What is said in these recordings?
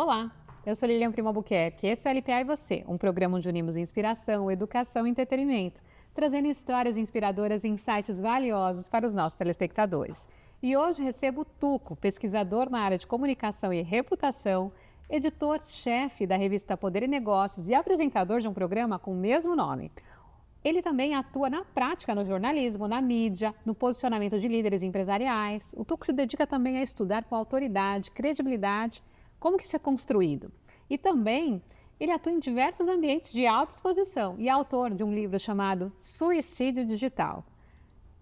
Olá, eu sou Lilian Primo Albuquerque, esse é o LPA e Você, um programa onde unimos inspiração, educação e entretenimento, trazendo histórias inspiradoras e insights valiosos para os nossos telespectadores. E hoje recebo o Tuco, pesquisador na área de comunicação e reputação, editor-chefe da revista Poder e Negócios e apresentador de um programa com o mesmo nome. Ele também atua na prática no jornalismo, na mídia, no posicionamento de líderes empresariais. O Tuco se dedica também a estudar com autoridade, credibilidade, como que isso é construído. E também ele atua em diversos ambientes de alta exposição e é autor de um livro chamado Suicídio Digital.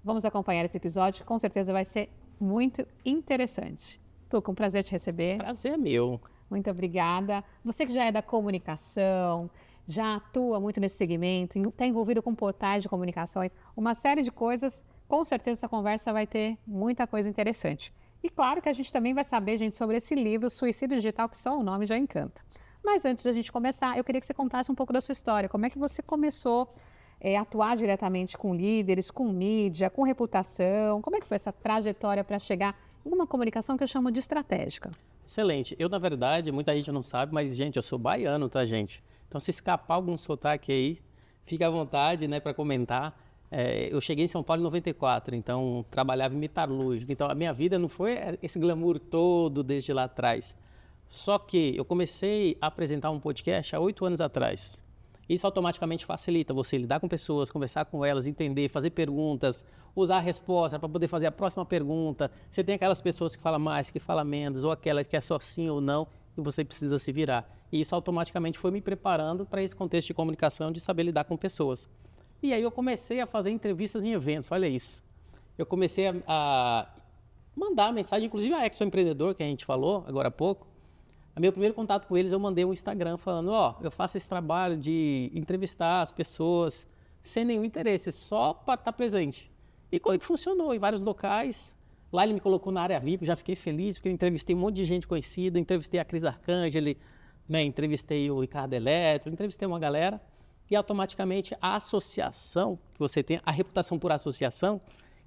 Vamos acompanhar esse episódio, que com certeza vai ser muito interessante. Tuco, um prazer te receber. Prazer é meu. Muito obrigada. Você que já é da comunicação, já atua muito nesse segmento, está envolvido com portais de comunicações, uma série de coisas, com certeza essa conversa vai ter muita coisa interessante. E claro que a gente também vai saber, gente, sobre esse livro, Suicídio Digital, que só o nome já encanta. Mas antes da gente começar, eu queria que você contasse um pouco da sua história. Como é que você começou a atuar diretamente com líderes, com mídia, com reputação? Como é que foi essa trajetória para chegar em uma comunicação que eu chamo de estratégica? Excelente. Eu, na verdade, muita gente não sabe, mas, gente, eu sou baiano, tá, gente? Então, se escapar algum sotaque aí, fica à vontade, né, para comentar. Eu cheguei em São Paulo em 94, então trabalhava em metalúrgica. Então, a minha vida não foi esse glamour todo desde lá atrás. Só que eu comecei a apresentar um podcast há 8 anos atrás. Isso automaticamente facilita você lidar com pessoas, conversar com elas, entender, fazer perguntas, usar a resposta para poder fazer a próxima pergunta. Você tem aquelas pessoas que falam mais, que falam menos, ou aquela que é só sim ou não, e você precisa se virar. E isso automaticamente foi me preparando para esse contexto de comunicação, de saber lidar com pessoas. E aí eu comecei a fazer entrevistas em eventos, olha isso. Eu comecei a mandar mensagem, inclusive a Expo Empreendedor, que a gente falou agora há pouco. O meu primeiro contato com eles, eu mandei um Instagram falando, eu faço esse trabalho de entrevistar as pessoas sem nenhum interesse, só para estar presente. E como que funcionou em vários locais. Lá ele me colocou na área VIP, já fiquei feliz, porque eu entrevistei um monte de gente conhecida, entrevistei a Cris Arcangeli, né, entrevistei o Ricardo Eletro, entrevistei uma galera. E automaticamente a associação que você tem, a reputação por associação,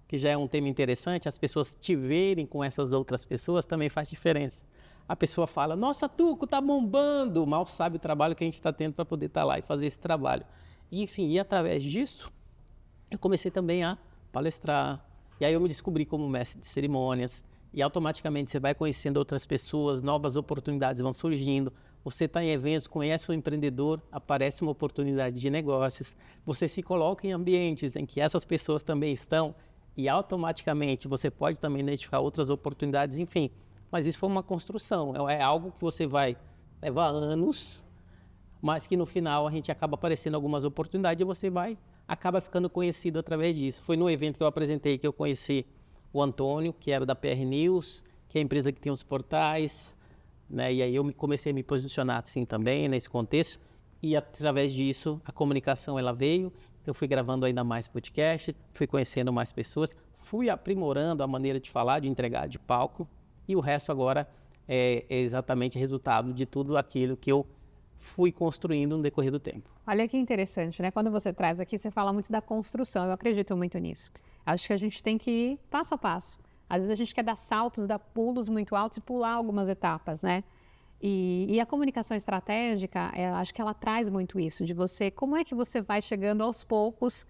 que já é um tema interessante, as pessoas te verem com essas outras pessoas também faz diferença. A pessoa fala, nossa, Tuco, tá bombando, mal sabe o trabalho que a gente está tendo para poder estar lá e fazer esse trabalho. E, enfim, e através disso, eu comecei também a palestrar, e aí eu me descobri como mestre de cerimônias, e automaticamente você vai conhecendo outras pessoas, novas oportunidades vão surgindo. Você está em eventos, conhece um empreendedor, aparece uma oportunidade de negócios, você se coloca em ambientes em que essas pessoas também estão e automaticamente você pode também identificar outras oportunidades, enfim. Mas isso foi uma construção, é algo que você vai levar anos, mas que no final a gente acaba aparecendo algumas oportunidades e você acaba ficando conhecido através disso. Foi no evento que eu apresentei que eu conheci o Antônio, que era da PR News, que é a empresa que tem os portais, né? E aí eu comecei a me posicionar assim também nesse contexto e através disso a comunicação ela veio, eu fui gravando ainda mais podcast, fui conhecendo mais pessoas, fui aprimorando a maneira de falar, de entregar de palco e o resto agora é exatamente resultado de tudo aquilo que eu fui construindo no decorrer do tempo. Olha que interessante, né? Quando você traz aqui, você fala muito da construção, eu acredito muito nisso. Acho que a gente tem que ir passo a passo. Às vezes a gente quer dar saltos, dar pulos muito altos e pular algumas etapas, né? E a comunicação estratégica, acho que ela traz muito isso, de você, como é que você vai chegando aos poucos,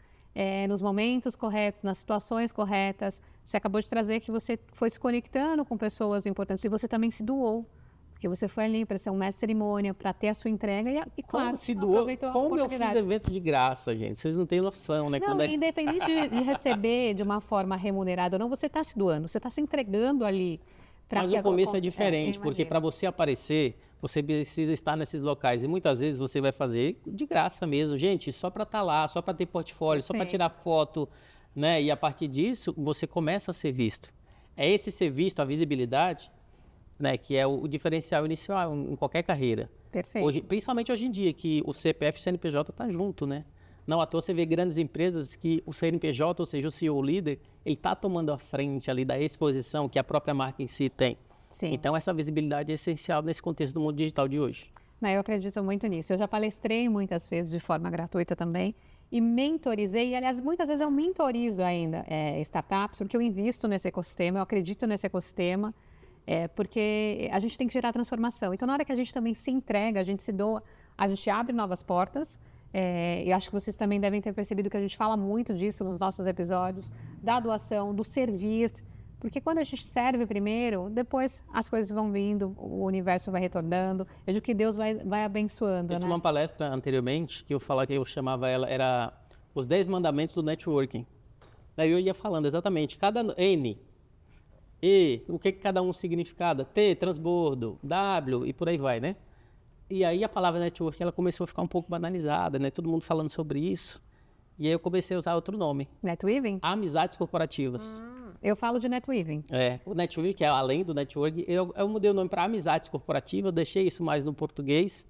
nos momentos corretos, nas situações corretas. Você acabou de trazer que você foi se conectando com pessoas importantes e você também se doou, porque você foi ali para ser um mestre de cerimônia, para ter a sua entrega e claro, como se doou, como eu fiz evento de graça, gente, vocês não têm noção, né? Não, independente de receber de uma forma remunerada ou não, você está se doando, você está se entregando ali. Mas o começo é diferente, porque para você aparecer, você precisa estar nesses locais. E muitas vezes você vai fazer de graça mesmo, gente, só para estar lá, só para ter portfólio, só para tirar foto, né? E a partir disso, você começa a ser visto. É esse ser visto, a visibilidade, né, que é o diferencial inicial em qualquer carreira. Perfeito. Principalmente hoje em dia, que o CPF e o CNPJ tá junto, né? Não à toa você vê grandes empresas que o CNPJ, ou seja, o CEO líder, ele está tomando a frente ali da exposição que a própria marca em si tem. Sim. Então, essa visibilidade é essencial nesse contexto do mundo digital de hoje. Eu acredito muito nisso. Eu já palestrei muitas vezes de forma gratuita também e mentorizei, e aliás, muitas vezes eu mentorizo ainda startups, porque eu invisto nesse ecossistema, eu acredito nesse ecossistema Porque a gente tem que gerar transformação. Então, na hora que a gente também se entrega, a gente se doa, a gente abre novas portas. E acho que vocês também devem ter percebido que a gente fala muito disso nos nossos episódios, da doação, do servir. Porque quando a gente serve primeiro, depois as coisas vão vindo, o universo vai retornando, eu digo que Deus vai abençoando, Eu né? tinha uma palestra anteriormente que eu chamava ela, era os 10 mandamentos do networking. Daí eu ia falando exatamente, cada N, E, o que cada um significava, T, transbordo, W e por aí vai, né? E aí a palavra networking, ela começou a ficar um pouco banalizada, né? Todo mundo falando sobre isso. E aí eu comecei a usar outro nome, Netweaving? amizades corporativas. Eu falo de netweaving. O networking, que é além do networking, eu mudei o nome para amizades corporativas, deixei isso mais no português.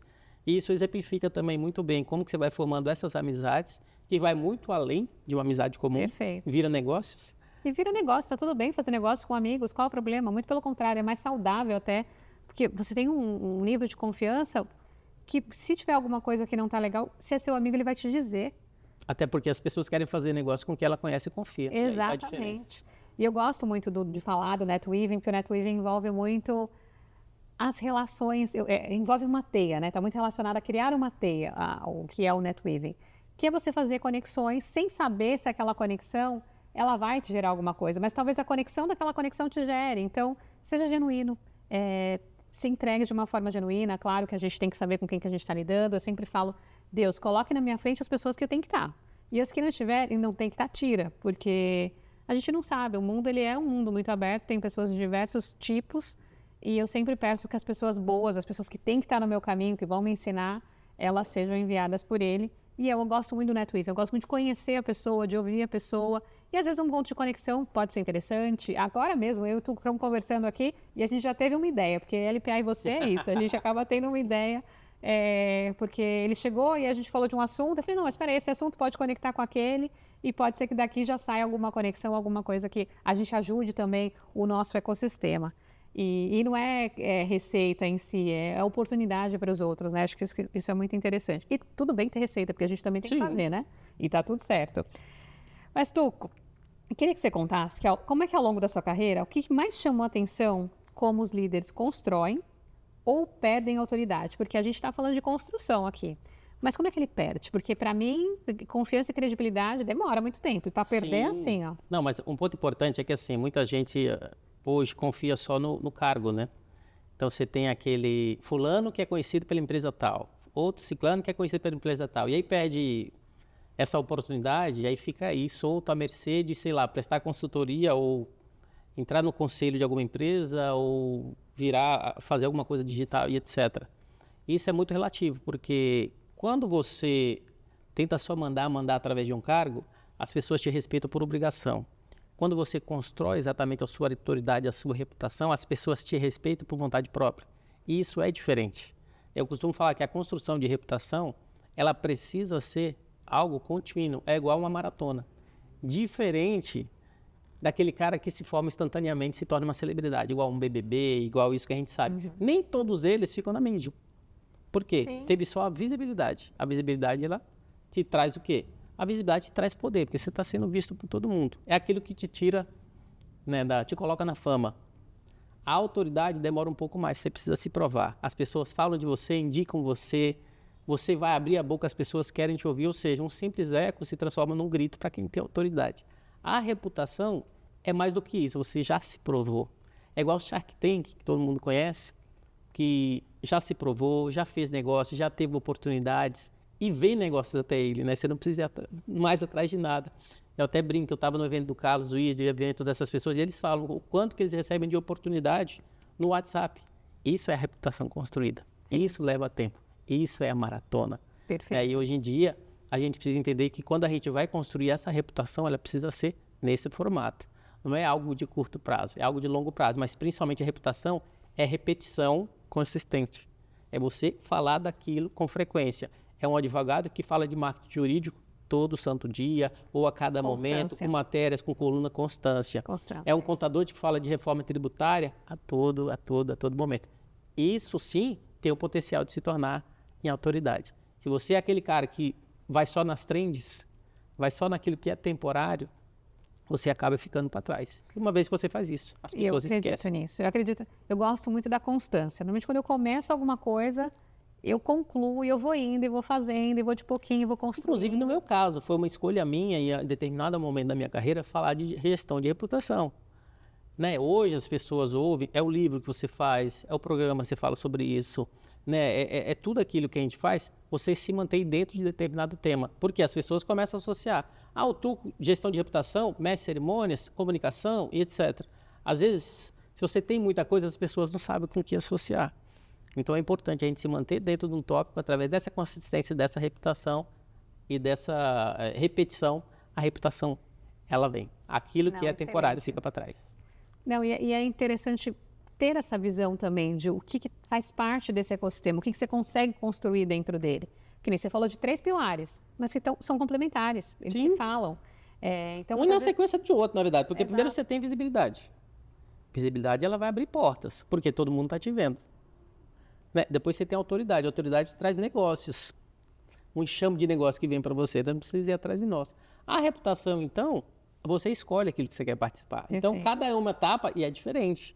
E isso exemplifica também muito bem como que você vai formando essas amizades, que vai muito além de uma amizade comum. Perfeito. Vira negócios. E vira negócio, tá tudo bem fazer negócio com amigos, qual o problema? Muito pelo contrário, é mais saudável até, porque você tem um nível de confiança que se tiver alguma coisa que não tá legal, se é seu amigo, ele vai te dizer. Até porque as pessoas querem fazer negócio com quem ela conhece e confia. E aí tá a diferença. Exatamente. E eu gosto muito de falar do netweaving, porque o netweaving envolve muito as relações, envolve uma teia, né? Está muito relacionado a criar uma teia, o que é o netweaving. Que é você fazer conexões sem saber se aquela conexão, ela vai te gerar alguma coisa, mas talvez a conexão daquela conexão te gere. Então, seja genuíno, se entregue de uma forma genuína. Claro que a gente tem que saber com quem que a gente está lidando. Eu sempre falo, Deus, coloque na minha frente as pessoas que eu tenho que estar. E as que não estiverem, não tem que estar, tira, porque a gente não sabe. O mundo, ele é um mundo muito aberto, tem pessoas de diversos tipos, e eu sempre peço que as pessoas boas, as pessoas que têm que estar no meu caminho, que vão me ensinar, elas sejam enviadas por ele. E eu gosto muito do netweaving, eu gosto muito de conhecer a pessoa, de ouvir a pessoa. E às vezes um ponto de conexão pode ser interessante. Agora mesmo, eu estou conversando aqui e a gente já teve uma ideia, porque LPA e você é isso, a gente acaba tendo uma ideia, porque ele chegou e a gente falou de um assunto, eu falei, não, mas espera aí, esse assunto pode conectar com aquele e pode ser que daqui já saia alguma conexão, alguma coisa que a gente ajude também o nosso ecossistema. E não é receita em si, é oportunidade para os outros, né? Acho que isso é muito interessante. E tudo bem ter receita, porque a gente também tem que fazer, né? E tá tudo certo. Mas, Tuco, eu queria que você contasse como é que ao longo da sua carreira, o que mais chamou a atenção como os líderes constroem ou perdem autoridade? Porque a gente está falando de construção aqui. Mas como é que ele perde? Porque, para mim, confiança e credibilidade demora muito tempo. E para perder é assim, ó. Não, mas um ponto importante é que, assim, muita gente hoje confia só no cargo, né? Então, você tem aquele fulano que é conhecido pela empresa tal, outro ciclano que é conhecido pela empresa tal. E aí perde essa oportunidade, e aí fica aí solto à mercê de, sei lá, prestar consultoria ou entrar no conselho de alguma empresa ou fazer alguma coisa digital e etc. Isso é muito relativo, porque quando você tenta só mandar através de um cargo, as pessoas te respeitam por obrigação. Quando você constrói exatamente a sua autoridade, a sua reputação, as pessoas te respeitam por vontade própria. E isso é diferente. Eu costumo falar que a construção de reputação, ela precisa ser algo contínuo, é igual uma maratona. Diferente daquele cara que se forma instantaneamente, se torna uma celebridade, igual um BBB, igual isso que a gente sabe. Nem todos eles ficam na mídia. Por quê? Sim. Teve só a visibilidade. A visibilidade, ela te traz o quê? A visibilidade te traz poder, porque você está sendo visto por todo mundo. É aquilo que te tira, né, te coloca na fama. A autoridade demora um pouco mais, você precisa se provar. As pessoas falam de você, indicam você, você vai abrir a boca, as pessoas querem te ouvir, ou seja, um simples eco se transforma num grito para quem tem autoridade. A reputação é mais do que isso, você já se provou. É igual o Shark Tank, que todo mundo conhece, que já se provou, já fez negócio, já teve oportunidades e vem negócios até ele, né? Você não precisa ir mais atrás de nada. Eu até brinco, eu estava no evento do Carlos Luiz, de evento dessas pessoas, e eles falam o quanto que eles recebem de oportunidade no WhatsApp. Isso é a reputação construída. Sim. Isso leva tempo. Isso é a maratona. Perfeito. E hoje em dia, a gente precisa entender que quando a gente vai construir essa reputação, ela precisa ser nesse formato. Não é algo de curto prazo, é algo de longo prazo, mas principalmente a reputação é repetição consistente. É você falar daquilo com frequência. É um advogado que fala de marketing jurídico todo santo dia, ou a cada momento, com matérias, com coluna, constância. É um contador que fala de reforma tributária a todo momento. Isso sim tem o potencial de se tornar em autoridade. Se você é aquele cara que vai só nas trends, vai só naquilo que é temporário, você acaba ficando para trás. E uma vez que você faz isso, as pessoas esquecem. Eu acredito nisso. Eu gosto muito da constância. Normalmente, quando eu começo alguma coisa, eu concluo e eu vou indo, e vou fazendo, e vou de pouquinho, e vou construindo. Inclusive, no meu caso, foi uma escolha minha, e em determinado momento da minha carreira, falar de gestão de reputação. Né? Hoje as pessoas ouvem, é o livro que você faz, é o programa que você fala sobre isso, né? É tudo aquilo que a gente faz, você se mantém dentro de determinado tema. Porque as pessoas começam a associar. O Tuco, gestão de reputação, mestre de cerimônias, comunicação e etc. Às vezes, se você tem muita coisa, as pessoas não sabem com o que associar. Então é importante a gente se manter dentro de um tópico através dessa consistência, dessa reputação e dessa repetição. A reputação, ela vem. Aquilo que é temporário fica para trás. Não, e é interessante ter essa visão também de o que faz parte desse ecossistema, o que você consegue construir dentro dele. Que nem você falou de 3 pilares, mas que são complementares, eles se falam. Então, um na sequência do outro, na verdade, porque primeiro você tem visibilidade. Visibilidade, ela vai abrir portas, porque todo mundo está te vendo. Né? Depois você tem autoridade. A autoridade traz negócios. Um enxame de negócio que vem para você, então não precisa ir atrás de nós. A reputação, então, você escolhe aquilo que você quer participar. Perfeito. Então, cada uma etapa é diferente.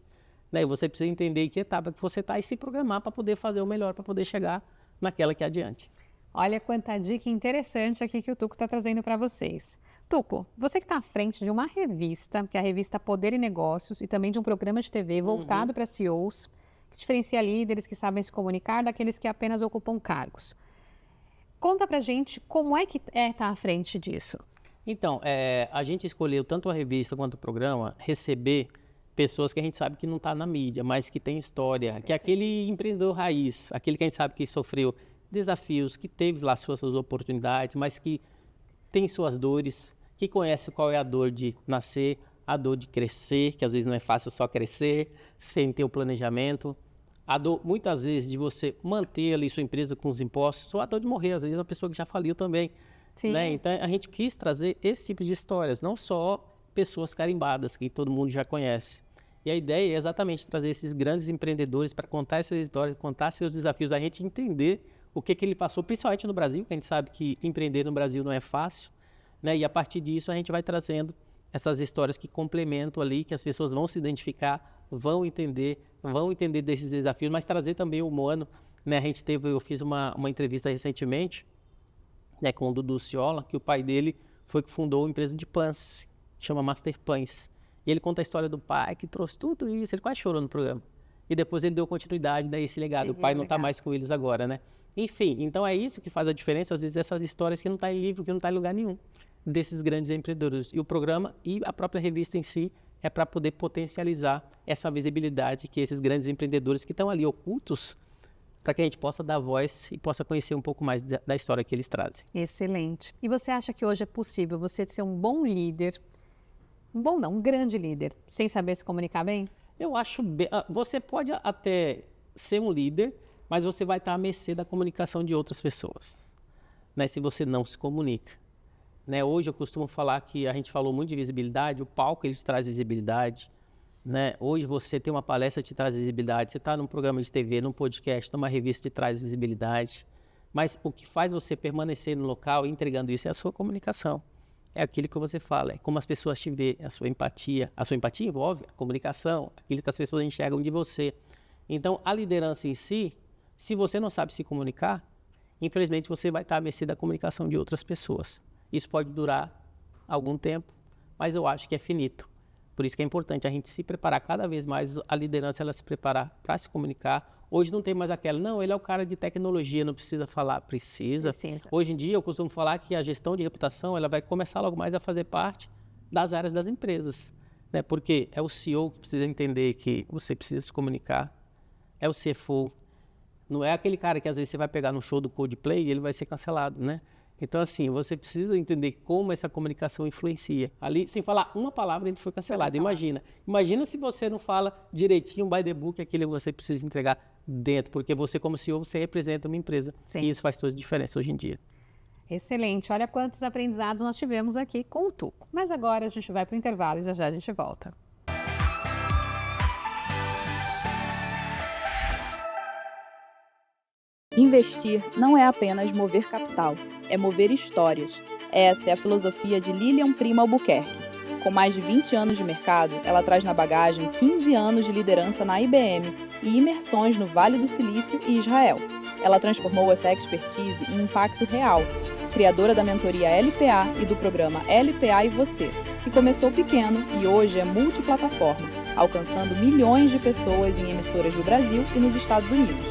Né? E você precisa entender em que etapa que você está e se programar para poder fazer o melhor, para poder chegar naquela que é adiante. Olha quanta dica interessante aqui que o Tuco está trazendo para vocês. Tuco, você que está à frente de uma revista, que é a revista Poder e Negócios, e também de um programa de TV voltado para CEOs, que diferencia líderes que sabem se comunicar daqueles que apenas ocupam cargos. Conta pra gente como é que estar à frente disso. Então, a gente escolheu tanto a revista quanto o programa receber pessoas que a gente sabe que não está na mídia, mas que tem história, que é aquele empreendedor raiz, aquele que a gente sabe que sofreu desafios, que teve lá suas oportunidades, mas que tem suas dores, que conhece qual é a dor de nascer, a dor de crescer, que às vezes não é fácil só crescer, sem ter o planejamento, a dor muitas vezes de você manter ali sua empresa com os impostos, ou a dor de morrer, às vezes uma pessoa que já faliu também. Né? Então a gente quis trazer esse tipo de histórias, não só pessoas carimbadas, que todo mundo já conhece. E a ideia é exatamente trazer esses grandes empreendedores para contar essas histórias, contar seus desafios, a gente entender o que ele passou, principalmente no Brasil, que a gente sabe que empreender no Brasil não é fácil, né? E a partir disso a gente vai trazendo essas histórias que complementam ali, que as pessoas vão se identificar, vão entender desses desafios, mas trazer também o humano, né? Eu fiz uma entrevista recentemente, né, com o Dudu Ciola, que o pai dele foi que fundou uma empresa de pães, que chama Master Pães. E ele conta a história do pai, que trouxe tudo isso, ele quase chorou no programa. E depois ele deu continuidade a esse legado. O pai não está mais com eles agora, né? Enfim, então é isso que faz a diferença, às vezes, essas histórias que não estão em livro, que não estão em lugar nenhum, desses grandes empreendedores. E o programa e a própria revista em si é para poder potencializar essa visibilidade que esses grandes empreendedores que estão ali ocultos, para que a gente possa dar voz e possa conhecer um pouco mais da história que eles trazem. Excelente. E você acha que hoje é possível você ser um bom líder, um grande líder, sem saber se comunicar bem? Eu acho bem. Você pode até ser um líder, mas você vai estar à mercê da comunicação de outras pessoas, né? Se você não se comunica. Né? Hoje eu costumo falar que a gente falou muito de visibilidade, o palco ele te traz visibilidade. Né? Hoje você tem uma palestra que te traz visibilidade, você está num programa de TV, num podcast, numa revista que te traz visibilidade. Mas o que faz você permanecer no local entregando isso é a sua comunicação. É aquilo que você fala, é como as pessoas te veem, a sua empatia. A sua empatia envolve a comunicação, aquilo que as pessoas enxergam de você. Então, a liderança em si, se você não sabe se comunicar, infelizmente você vai estar à mercê da comunicação de outras pessoas. Isso pode durar algum tempo, mas eu acho que é finito. Por isso que é importante a gente se preparar cada vez mais, a liderança ela se preparar para se comunicar. Hoje não tem mais aquela, não, ele é o cara de tecnologia, não precisa falar, precisa. Hoje em dia eu costumo falar que a gestão de reputação ela vai começar logo mais a fazer parte das áreas das empresas. Né? Porque é o CEO que precisa entender que você precisa se comunicar, é o CFO. Não é aquele cara que às vezes você vai pegar no show do Coldplay e ele vai ser cancelado, né? Então, assim, você precisa entender como essa comunicação influencia. Ali, sem falar uma palavra, ele foi cancelado. Imagina se você não fala direitinho, by the book, aquilo que você precisa entregar dentro, porque você, como CEO, você representa uma empresa. Sim. E isso faz toda a diferença hoje em dia. Excelente. Olha quantos aprendizados nós tivemos aqui com o Tuco. Mas agora a gente vai para o intervalo e já já a gente volta. Investir não é apenas mover capital, é mover histórias. Essa é a filosofia de Lilian Primo Albuquerque. Com mais de 20 anos de mercado, ela traz na bagagem 15 anos de liderança na IBM e imersões no Vale do Silício e Israel. Ela transformou essa expertise em impacto real, criadora da mentoria LPA e do programa LPA e Você, que começou pequeno e hoje é multiplataforma, alcançando milhões de pessoas em emissoras do Brasil e nos Estados Unidos.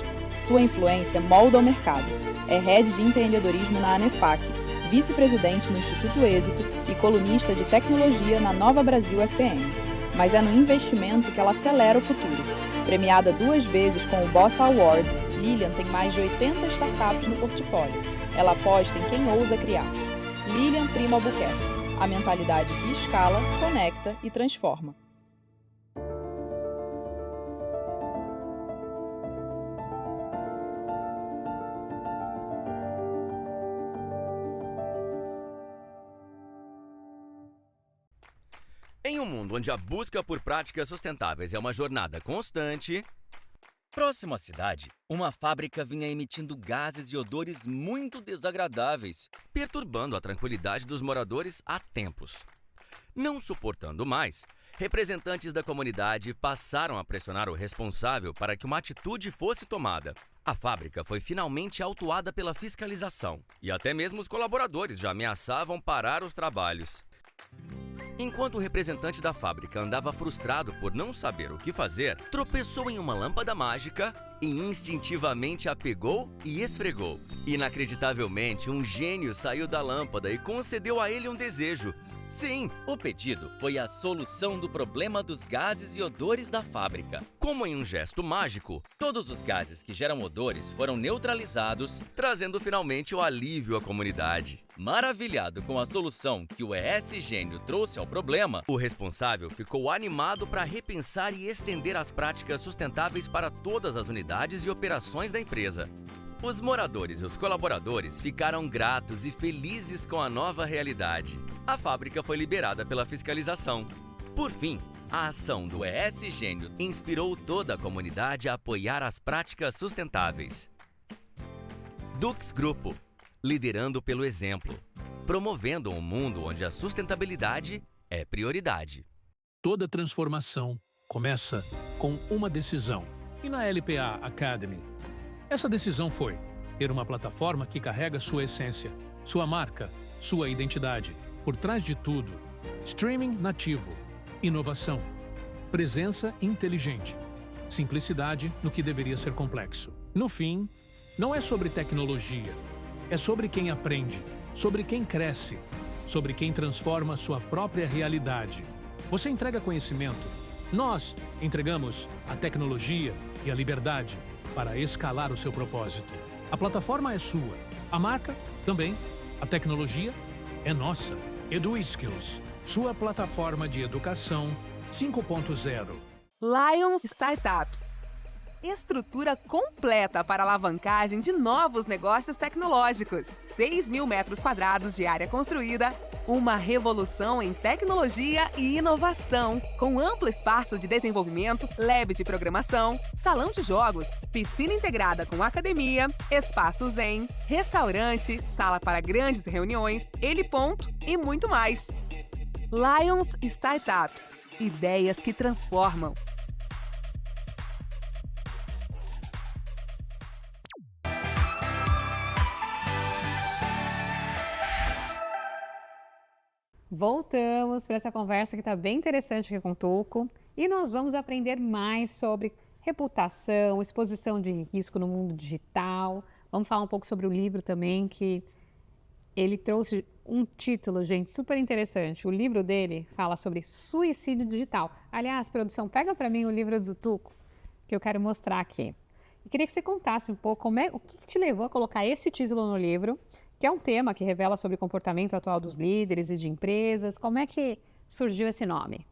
Sua influência molda o mercado. É head de empreendedorismo na ANEFAC, vice-presidente no Instituto Êxito e colunista de tecnologia na Nova Brasil FM. Mas é no investimento que ela acelera o futuro. Premiada 2 vezes com o Bossa Awards, Lilian tem mais de 80 startups no portfólio. Ela aposta em quem ousa criar. Lilian Primo Albuquerque, a mentalidade que escala, conecta e transforma. Em um mundo onde a busca por práticas sustentáveis é uma jornada constante, próximo à cidade, uma fábrica vinha emitindo gases e odores muito desagradáveis, perturbando a tranquilidade dos moradores há tempos. Não suportando mais, representantes da comunidade passaram a pressionar o responsável para que uma atitude fosse tomada. A fábrica foi finalmente autuada pela fiscalização, e até mesmo os colaboradores já ameaçavam parar os trabalhos. Enquanto o representante da fábrica andava frustrado por não saber o que fazer, tropeçou em uma lâmpada mágica e instintivamente a pegou e esfregou. Inacreditavelmente, um gênio saiu da lâmpada e concedeu a ele um desejo. Sim, o pedido foi a solução do problema dos gases e odores da fábrica. Como em um gesto mágico, todos os gases que geram odores foram neutralizados, trazendo finalmente o alívio à comunidade. Maravilhado com a solução que o ES Gênio trouxe ao problema, o responsável ficou animado para repensar e estender as práticas sustentáveis para todas as unidades e operações da empresa. Os moradores e os colaboradores ficaram gratos e felizes com a nova realidade. A fábrica foi liberada pela fiscalização. Por fim, a ação do ES Gênio inspirou toda a comunidade a apoiar as práticas sustentáveis. Dux Grupo, liderando pelo exemplo, promovendo um mundo onde a sustentabilidade é prioridade. Toda transformação começa com uma decisão. E na LPA Academy, essa decisão foi ter uma plataforma que carrega sua essência, sua marca, sua identidade. Por trás de tudo, streaming nativo, inovação, presença inteligente, simplicidade no que deveria ser complexo. No fim, não é sobre tecnologia, é sobre quem aprende, sobre quem cresce, sobre quem transforma sua própria realidade. Você entrega conhecimento, nós entregamos a tecnologia e a liberdade para escalar o seu propósito. A plataforma é sua, a marca também, a tecnologia é nossa. EduSkills, sua plataforma de educação 5.0. Lions Startups. Estrutura completa para alavancagem de novos negócios tecnológicos. 6.000 metros quadrados de área construída. Uma revolução em tecnologia e inovação. Com amplo espaço de desenvolvimento, lab de programação, salão de jogos, piscina integrada com academia, espaço zen, restaurante, sala para grandes reuniões, heliponto e muito mais. Lions Startups. Ideias que transformam. Voltamos para essa conversa que está bem interessante aqui com o Tuco e nós vamos aprender mais sobre reputação, exposição de risco no mundo digital. Vamos falar um pouco sobre o livro também, que ele trouxe um título, gente, super interessante. O livro dele fala sobre suicídio digital. Aliás, produção, pega para mim o livro do Tuco, que eu quero mostrar aqui. Eu queria que você contasse um pouco o que te levou a colocar esse título no livro, que é um tema que revela sobre o comportamento atual dos líderes e de empresas. Como é que surgiu esse nome?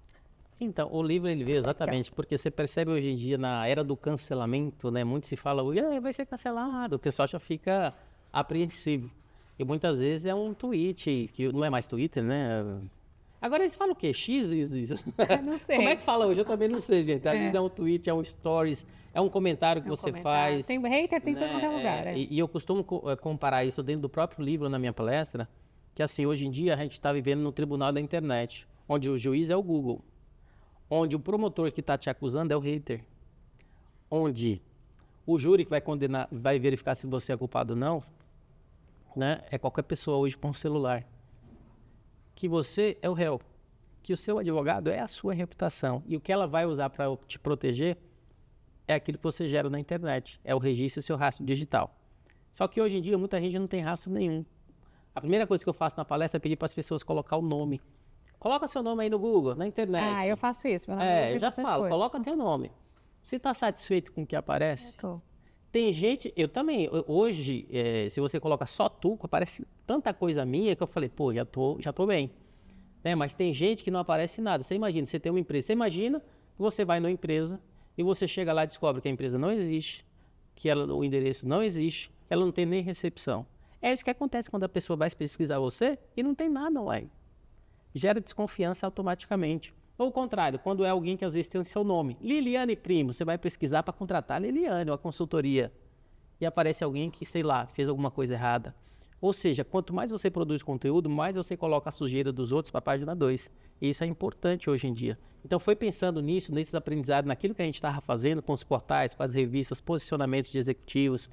Então, o livro ele veio exatamente porque você percebe hoje em dia, na era do cancelamento, né? Muito se fala, vai ser cancelado, o pessoal já fica apreensivo. E muitas vezes é um tweet, que não é mais Twitter, né? Agora eles falam o quê? X? Não sei. Como é que fala hoje? Eu também não sei, gente. Às vezes é um tweet, é um stories, é um comentário que você faz. Tem hater, tem todo quanto é lugar. E eu costumo comparar isso dentro do próprio livro na minha palestra, que assim, hoje em dia a gente está vivendo no tribunal da internet, onde o juiz é o Google, onde o promotor que está te acusando é o hater, onde o júri que vai condenar, vai verificar se você é culpado ou não, né, é qualquer pessoa hoje com um celular. Que você é o réu, que o seu advogado é a sua reputação e o que ela vai usar para te proteger é aquilo que você gera na internet, é o registro do seu rastro digital. Só que hoje em dia muita gente não tem rastro nenhum. A primeira coisa que eu faço na palestra é pedir para as pessoas colocar o nome. Coloca seu nome aí no Google, na internet. Ah, eu faço isso. Eu já falo, coloca teu nome. Você está satisfeito com o que aparece? Eu tô. Tem gente, eu também, hoje, se você coloca só Tuco, aparece tanta coisa minha que eu falei, pô, já tô bem. Né? Mas tem gente que não aparece nada. Você imagina, você tem uma empresa, você imagina que você vai numa empresa e você chega lá e descobre que a empresa não existe, que o endereço não existe, ela não tem nem recepção. É isso que acontece quando a pessoa vai pesquisar você e não tem nada online. Gera desconfiança automaticamente. Ou o contrário, quando é alguém que às vezes tem o seu nome, Liliane Primo, você vai pesquisar para contratar a Liliane, uma consultoria, e aparece alguém que, sei lá, fez alguma coisa errada. Ou seja, quanto mais você produz conteúdo, mais você coloca a sujeira dos outros para a página 2. E isso é importante hoje em dia. Então foi pensando nisso, nesses aprendizados, naquilo que a gente estava fazendo com os portais, com as revistas, posicionamentos de executivos,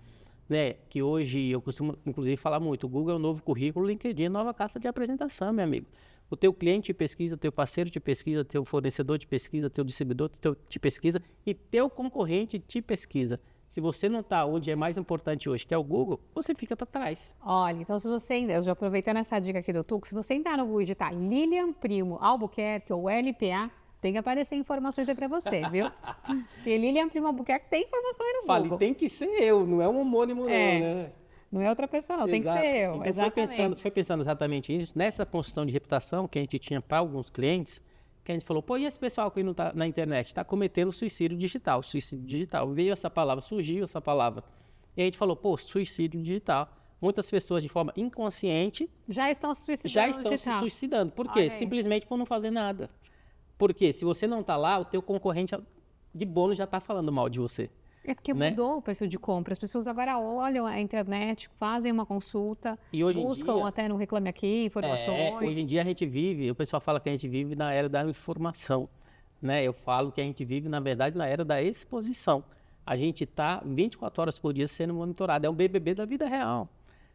né? Que hoje eu costumo, inclusive, falar muito. O Google é o novo currículo, o LinkedIn é a nova carta de apresentação, meu amigo. O teu cliente te pesquisa, teu parceiro te pesquisa, teu fornecedor te pesquisa, teu distribuidor te pesquisa e teu concorrente te pesquisa. Se você não está onde é mais importante hoje, que é o Google, você fica para trás. Olha, então se você ainda, eu já aproveitando essa dica aqui do Tuco, se você entrar no Google e digitar Lilian Primo Albuquerque ou LPA, tem que aparecer informações aí para você, viu? E Lilian Primo Albuquerque tem informação aí no Google. Fale, tem que ser eu, não é um homônimo não, né? Não é outra pessoa não, Exato. tem que ser eu, então, exatamente. Foi pensando exatamente isso, nessa construção de reputação que a gente tinha para alguns clientes, que a gente falou, pô, e esse pessoal que não está na internet está cometendo suicídio digital, Veio essa palavra, surgiu essa palavra. E a gente falou, pô, suicídio digital. Muitas pessoas, de forma inconsciente, já estão se suicidando. Por quê? Simplesmente por não fazer nada. Porque se você não está lá, o teu concorrente de bônus já está falando mal de você. É porque mudou o perfil de compra. As pessoas agora olham a internet, fazem uma consulta, buscam até no Reclame Aqui informações. Hoje em dia a gente vive, o pessoal fala que a gente vive na era da informação, né? Eu falo que a gente vive, na verdade, na era da exposição. A gente está 24 horas por dia sendo monitorado. É um BBB da vida real.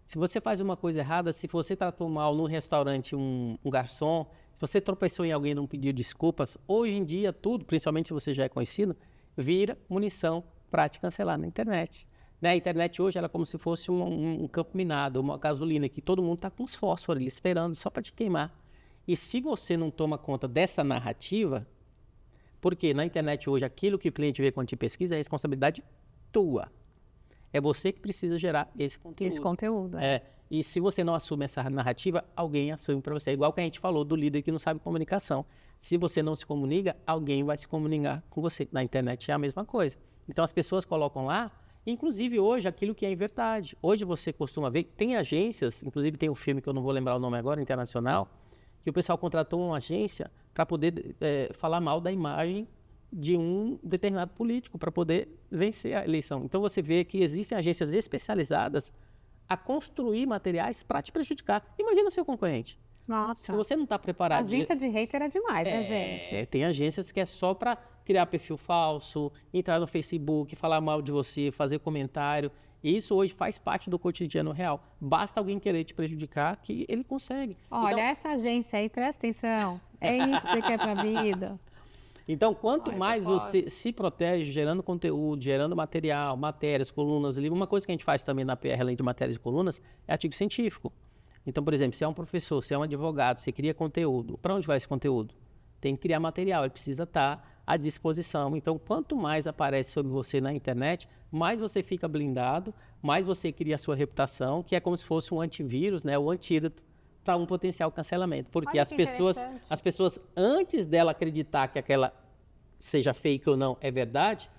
Se você faz uma coisa errada, se você tratou mal num restaurante um garçom, se você tropeçou em alguém e não pediu desculpas, hoje em dia tudo, principalmente se você já é conhecido, vira munição para te cancelar na internet. Né? A internet hoje ela é como se fosse um campo minado, uma gasolina, que todo mundo está com os fósforos ali esperando só para te queimar. E se você não toma conta dessa narrativa, porque na internet hoje aquilo que o cliente vê quando te pesquisa é responsabilidade tua. É você que precisa gerar esse conteúdo. E se você não assume essa narrativa, alguém assume para você. É igual que a gente falou do líder que não sabe comunicação. Se você não se comunica, alguém vai se comunicar com você. Na internet é a mesma coisa. Então as pessoas colocam lá, inclusive hoje, aquilo que é em verdade. Hoje você costuma ver, tem agências, inclusive tem um filme que eu não vou lembrar o nome agora, internacional, que o pessoal contratou uma agência para poder falar mal da imagem de um determinado político, para poder vencer a eleição. Então você vê que existem agências especializadas a construir materiais para te prejudicar. Imagina o seu concorrente. Nossa. Se você não está preparado... Agência de hater é demais, né, gente? Tem agências que é só para criar perfil falso, entrar no Facebook, falar mal de você, fazer comentário. E isso hoje faz parte do cotidiano real. Basta alguém querer te prejudicar que ele consegue. Olha, então, essa agência aí, presta atenção. É isso que você quer para a vida. Então, quanto mais você se protege gerando conteúdo, gerando material, matérias, colunas, livros, uma coisa que a gente faz também na PR, além de matérias e colunas, é artigo científico. Então, por exemplo, se é um professor, se é um advogado, você cria conteúdo, para onde vai esse conteúdo? Tem que criar material, ele precisa estar à disposição. Então, quanto mais aparece sobre você na internet, mais você fica blindado, mais você cria a sua reputação, que é como se fosse um antivírus, né? O antídoto para um potencial cancelamento. Porque as pessoas, antes dela acreditar que aquela seja fake ou não é verdade,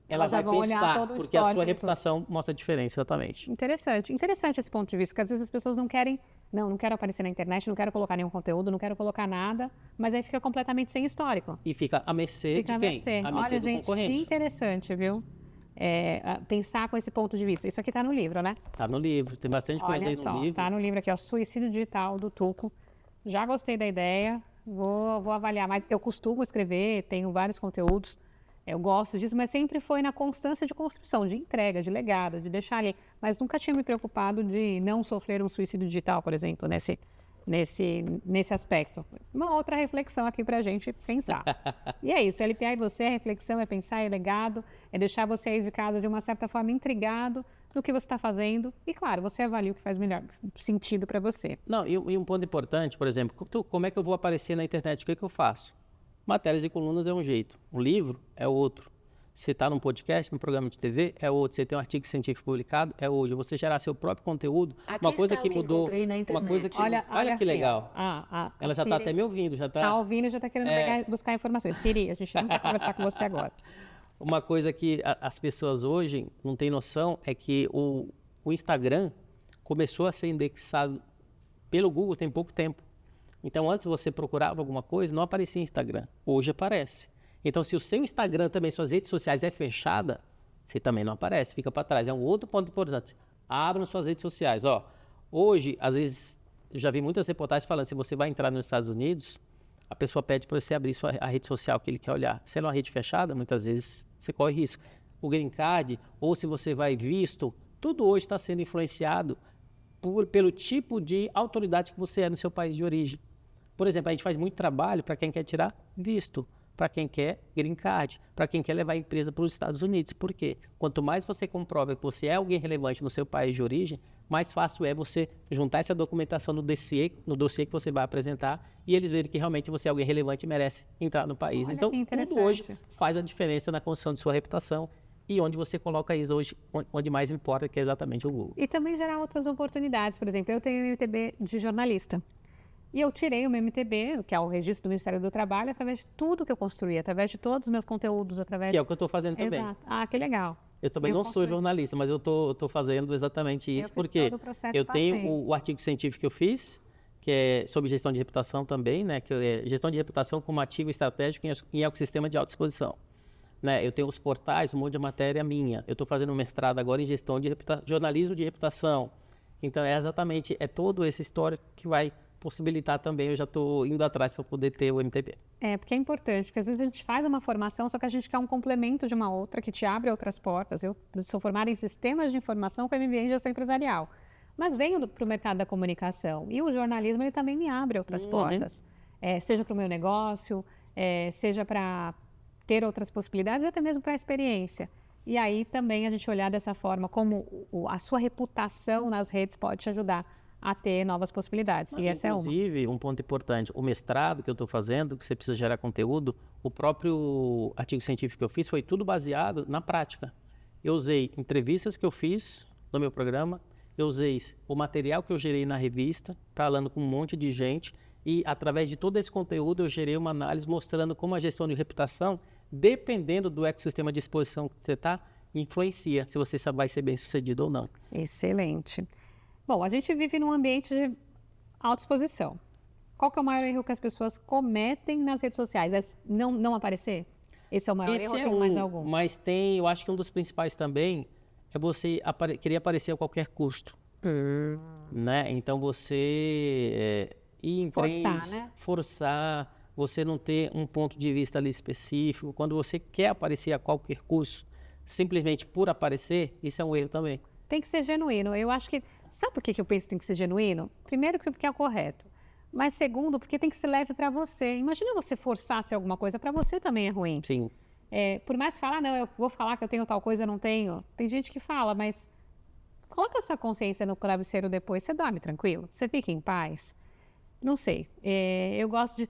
ela vai pensar, porque a sua reputação mostra a diferença, exatamente. Interessante esse ponto de vista, porque às vezes as pessoas não quero aparecer na internet, não quero colocar nenhum conteúdo, não quero colocar nada, mas aí fica completamente sem histórico. E fica à mercê de quem? À mercê do concorrente. Que interessante, viu? Pensar com esse ponto de vista. Isso aqui está no livro, né? Está no livro, tem bastante coisa aí no livro. Está no livro aqui, ó, Suicídio Digital, do Tuco. Já gostei da ideia. vou avaliar. Mas eu costumo escrever, tenho vários conteúdos, eu gosto disso, mas sempre foi na constância de construção, de entrega, de legado, de deixar ali. Mas nunca tinha me preocupado de não sofrer um suicídio digital, por exemplo, nesse aspecto. Uma outra reflexão aqui para a gente pensar. E é isso, LPA e você, a reflexão é pensar, é legado, é deixar você aí de casa de uma certa forma intrigado no que você está fazendo. E claro, você avalia o que faz melhor sentido para você. Não, e um ponto importante, por exemplo, como é que eu vou aparecer na internet? O que é que eu faço? Matérias e colunas é um jeito, um livro é outro. Você está num podcast, num programa de TV, é outro. Você tem um artigo científico publicado, é hoje. Você gerar seu próprio conteúdo, uma coisa que mudou, uma coisa que... Olha que legal. Ela já está até me ouvindo, já está... Está ouvindo e já está querendo buscar informações. Siri, a gente não quer conversar com você agora. Uma coisa que as pessoas hoje não têm noção é que o Instagram começou a ser indexado pelo Google tem pouco tempo. Então, antes você procurava alguma coisa, não aparecia Instagram. Hoje aparece. Então, se o seu Instagram também, suas redes sociais é fechada, você também não aparece, fica para trás. É um outro ponto importante. Abram suas redes sociais. Hoje, às vezes, eu já vi muitas reportagens falando, se você vai entrar nos Estados Unidos, a pessoa pede para você abrir a rede social que ele quer olhar. Se ela é uma rede fechada, muitas vezes você corre risco. O Green Card, ou se você vai visto, tudo hoje está sendo influenciado pelo tipo de autoridade que você é no seu país de origem. Por exemplo, a gente faz muito trabalho para quem quer tirar visto, para quem quer Green Card, para quem quer levar a empresa para os Estados Unidos. Por quê? Quanto mais você comprova que você é alguém relevante no seu país de origem, mais fácil é você juntar essa documentação no dossiê que você vai apresentar e eles verem que realmente você é alguém relevante e merece entrar no país. Olha, então, tudo hoje faz a diferença na construção de sua reputação e onde você coloca isso hoje, onde mais importa, que é exatamente o Google. E também gerar outras oportunidades. Por exemplo, eu tenho um MTB de jornalista. E eu tirei o meu MTB, que é o registro do Ministério do Trabalho, através de tudo que eu construí, através de todos os meus conteúdos, através... Que é o que eu estou fazendo também. Exato. Ah, que legal. Eu também não sou jornalista, mas eu tô fazendo exatamente isso, porque eu tenho o artigo científico que eu fiz, que é sobre gestão de reputação também, né? Que é gestão de reputação como ativo estratégico em ecossistema de alta exposição. Né? Eu tenho os portais, um monte de matéria minha. Eu estou fazendo um mestrado agora em gestão de jornalismo de reputação. Então, é todo esse histórico que vai possibilitar também, eu já estou indo atrás para poder ter o MTB. Porque é importante, porque às vezes a gente faz uma formação, só que a gente quer um complemento de uma outra que te abre outras portas. Eu sou formada em sistemas de informação com MBA em gestão empresarial, mas venho para o mercado da comunicação e o jornalismo ele também me abre outras portas, seja para o meu negócio, seja para ter outras possibilidades, até mesmo para a experiência. E aí também a gente olhar dessa forma, como a sua reputação nas redes pode te ajudar a ter novas possibilidades. E essa é uma. Inclusive, um ponto importante, o mestrado que eu estou fazendo, que você precisa gerar conteúdo, o próprio artigo científico que eu fiz foi tudo baseado na prática. Eu usei entrevistas que eu fiz no meu programa, eu usei o material que eu gerei na revista, falando com um monte de gente, e através de todo esse conteúdo eu gerei uma análise mostrando como a gestão de reputação, dependendo do ecossistema de exposição que você está, influencia se você vai ser bem sucedido ou não. Excelente. Bom, a gente vive num ambiente de alta exposição. Qual que é o maior erro que as pessoas cometem nas redes sociais? É não aparecer? Esse é o maior erro ou tem mais algum? Mas eu acho que um dos principais também é você querer aparecer a qualquer custo. Né? Então você ir em forçar, você não ter um ponto de vista ali específico. Quando você quer aparecer a qualquer custo, simplesmente por aparecer, isso é um erro também. Tem que ser genuíno. Eu acho que... Sabe por que eu penso que tem que ser genuíno? Primeiro, porque é o correto. Mas segundo, porque tem que ser leve para você. Imagina você forçar-se alguma coisa, para você também é ruim. Sim. Por mais que falar, não, eu vou falar que eu tenho tal coisa, eu não tenho. Tem gente que fala, mas coloca a sua consciência no travesseiro depois. Você dorme tranquilo? Você fica em paz? Não sei. Eu gosto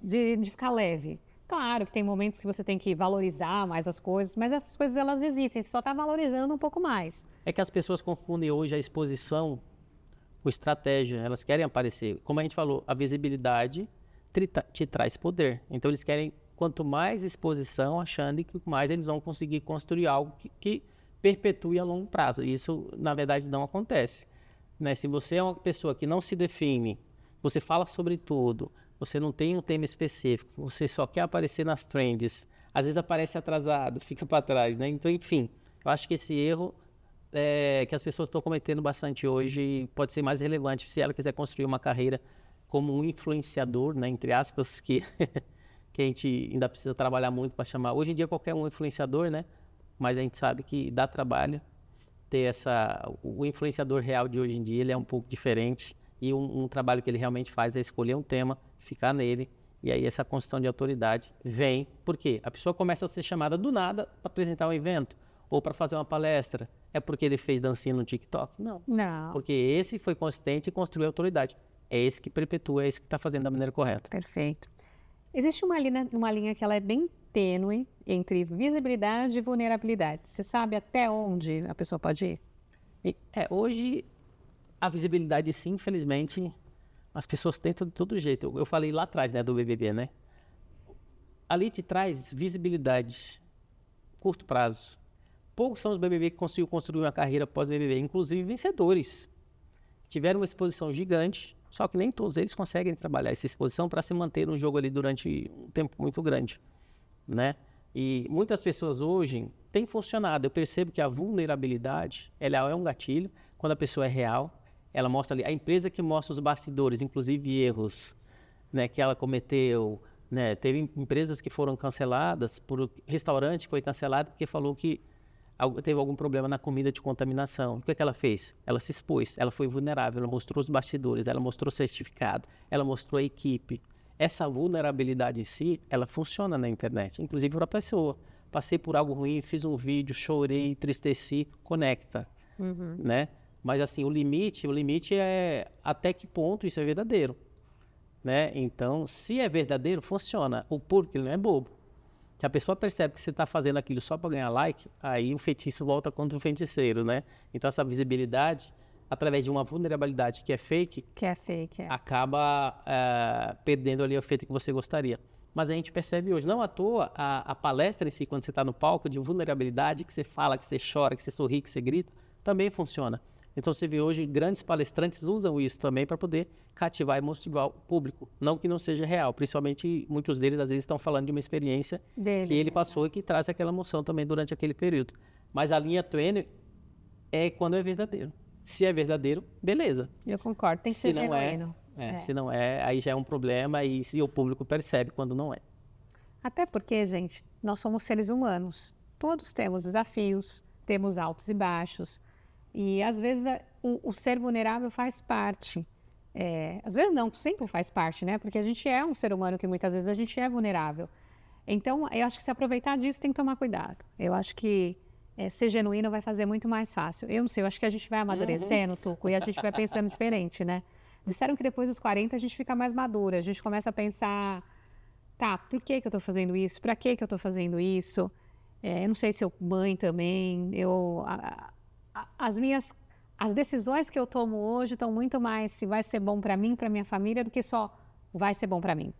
de ficar leve. Claro que tem momentos que você tem que valorizar mais as coisas, mas essas coisas elas existem, você só está valorizando um pouco mais. É que as pessoas confundem hoje a exposição com estratégia, elas querem aparecer. Como a gente falou, a visibilidade te traz poder. Então eles querem quanto mais exposição, achando que mais eles vão conseguir construir algo que perpetue a longo prazo. E isso, na verdade, não acontece. Né? Se você é uma pessoa que não se define, você fala sobre tudo, você não tem um tema específico, você só quer aparecer nas trends, às vezes aparece atrasado, fica para trás, né? Então, enfim, eu acho que esse erro que as pessoas estão cometendo bastante hoje pode ser mais relevante se ela quiser construir uma carreira como um influenciador, né, entre aspas, que a gente ainda precisa trabalhar muito para chamar. Hoje em dia qualquer um é influenciador, né? Mas a gente sabe que dá trabalho ter o influenciador real de hoje em dia, ele é um pouco diferente, e um trabalho que ele realmente faz é escolher um tema, ficar nele, e aí essa construção de autoridade vem, porque a pessoa começa a ser chamada do nada para apresentar um evento, ou para fazer uma palestra. É porque ele fez dancinha no TikTok? Não. Não. Porque esse foi consistente e construiu autoridade. É esse que perpetua, é esse que está fazendo da maneira correta. Perfeito. Existe uma linha que ela é bem tênue entre visibilidade e vulnerabilidade. Você sabe até onde a pessoa pode ir? Hoje, a visibilidade, sim, infelizmente, as pessoas tentam de todo jeito. Eu falei lá atrás, né, do BBB, né? Ali te traz visibilidade, curto prazo. Poucos são os BBB que conseguiram construir uma carreira pós-BBB, inclusive vencedores. Tiveram uma exposição gigante, só que nem todos eles conseguem trabalhar essa exposição para se manter no jogo ali durante um tempo muito grande, né? E muitas pessoas hoje têm funcionado. Eu percebo que a vulnerabilidade, ela é um gatilho. Quando a pessoa é real, ela mostra ali, a empresa que mostra os bastidores, inclusive erros, né, que ela cometeu, né? Teve empresas que foram canceladas, por restaurante que foi cancelado porque falou que teve algum problema na comida de contaminação. O que ela fez? Ela se expôs, ela foi vulnerável, ela mostrou os bastidores, ela mostrou o certificado, ela mostrou a equipe. Essa vulnerabilidade em si, ela funciona na internet, inclusive para a pessoa. Passei por algo ruim, fiz um vídeo, chorei, entristeci, conecta, né? Mas assim, o limite é até que ponto isso é verdadeiro, né? Então, se é verdadeiro, funciona. O público ele não é bobo. Se a pessoa percebe que você está fazendo aquilo só para ganhar like, aí o feitiço volta contra o feiticeiro, né? Então, essa visibilidade, através de uma vulnerabilidade que é fake, acaba perdendo ali o efeito que você gostaria. Mas a gente percebe hoje, não à toa, a palestra em si, quando você está no palco, de vulnerabilidade, que você fala, que você chora, que você sorri, que você grita, também funciona. Então, você vê hoje, grandes palestrantes usam isso também para poder cativar e motivar o público. Não que não seja real, principalmente muitos deles, às vezes, estão falando de uma experiência que ele passou e que traz aquela emoção também durante aquele período. Mas a linha tênue é quando é verdadeiro. Se é verdadeiro, beleza. Eu concordo, tem que ser genuíno. Se não é, aí já é um problema e se o público percebe quando não é. Até porque, gente, nós somos seres humanos. Todos temos desafios, temos altos e baixos. E, às vezes, o ser vulnerável faz parte. Às vezes não, sempre faz parte, né? Porque a gente é um ser humano que muitas vezes a gente é vulnerável. Então, eu acho que se aproveitar disso tem que tomar cuidado. Eu acho que ser genuíno vai fazer muito mais fácil. Eu não sei, eu acho que a gente vai amadurecendo, Tuco, e a gente vai pensando diferente, né? Disseram que depois dos 40 a gente fica mais madura, a gente começa a pensar, tá, por que eu estou fazendo isso? Para que eu estou fazendo isso? Eu não sei se eu mãe também, as decisões que eu tomo hoje estão muito mais se vai ser bom para mim, para minha família, do que só vai ser bom para mim.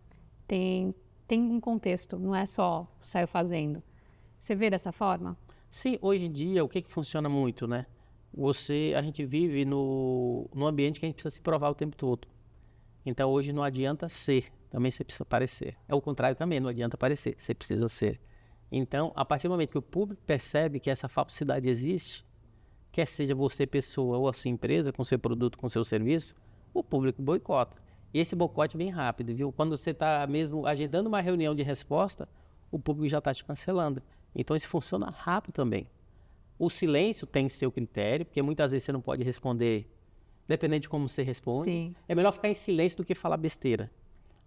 Tem um contexto, não é só sair fazendo. Você vê dessa forma? Sim, hoje em dia, o que funciona muito, né? A gente vive num ambiente que a gente precisa se provar o tempo todo. Então, hoje não adianta ser, também você precisa parecer. É o contrário também, não adianta parecer, você precisa ser. Então, a partir do momento que o público percebe que essa falsidade existe, quer seja você pessoa ou a sua empresa, com seu produto, com seu serviço, o público boicota. E esse boicote vem rápido, viu? Quando você está mesmo agendando uma reunião de resposta, o público já está te cancelando. Então, isso funciona rápido também. O silêncio tem seu critério, porque muitas vezes você não pode responder, dependendo de como você responde. Sim. É melhor ficar em silêncio do que falar besteira.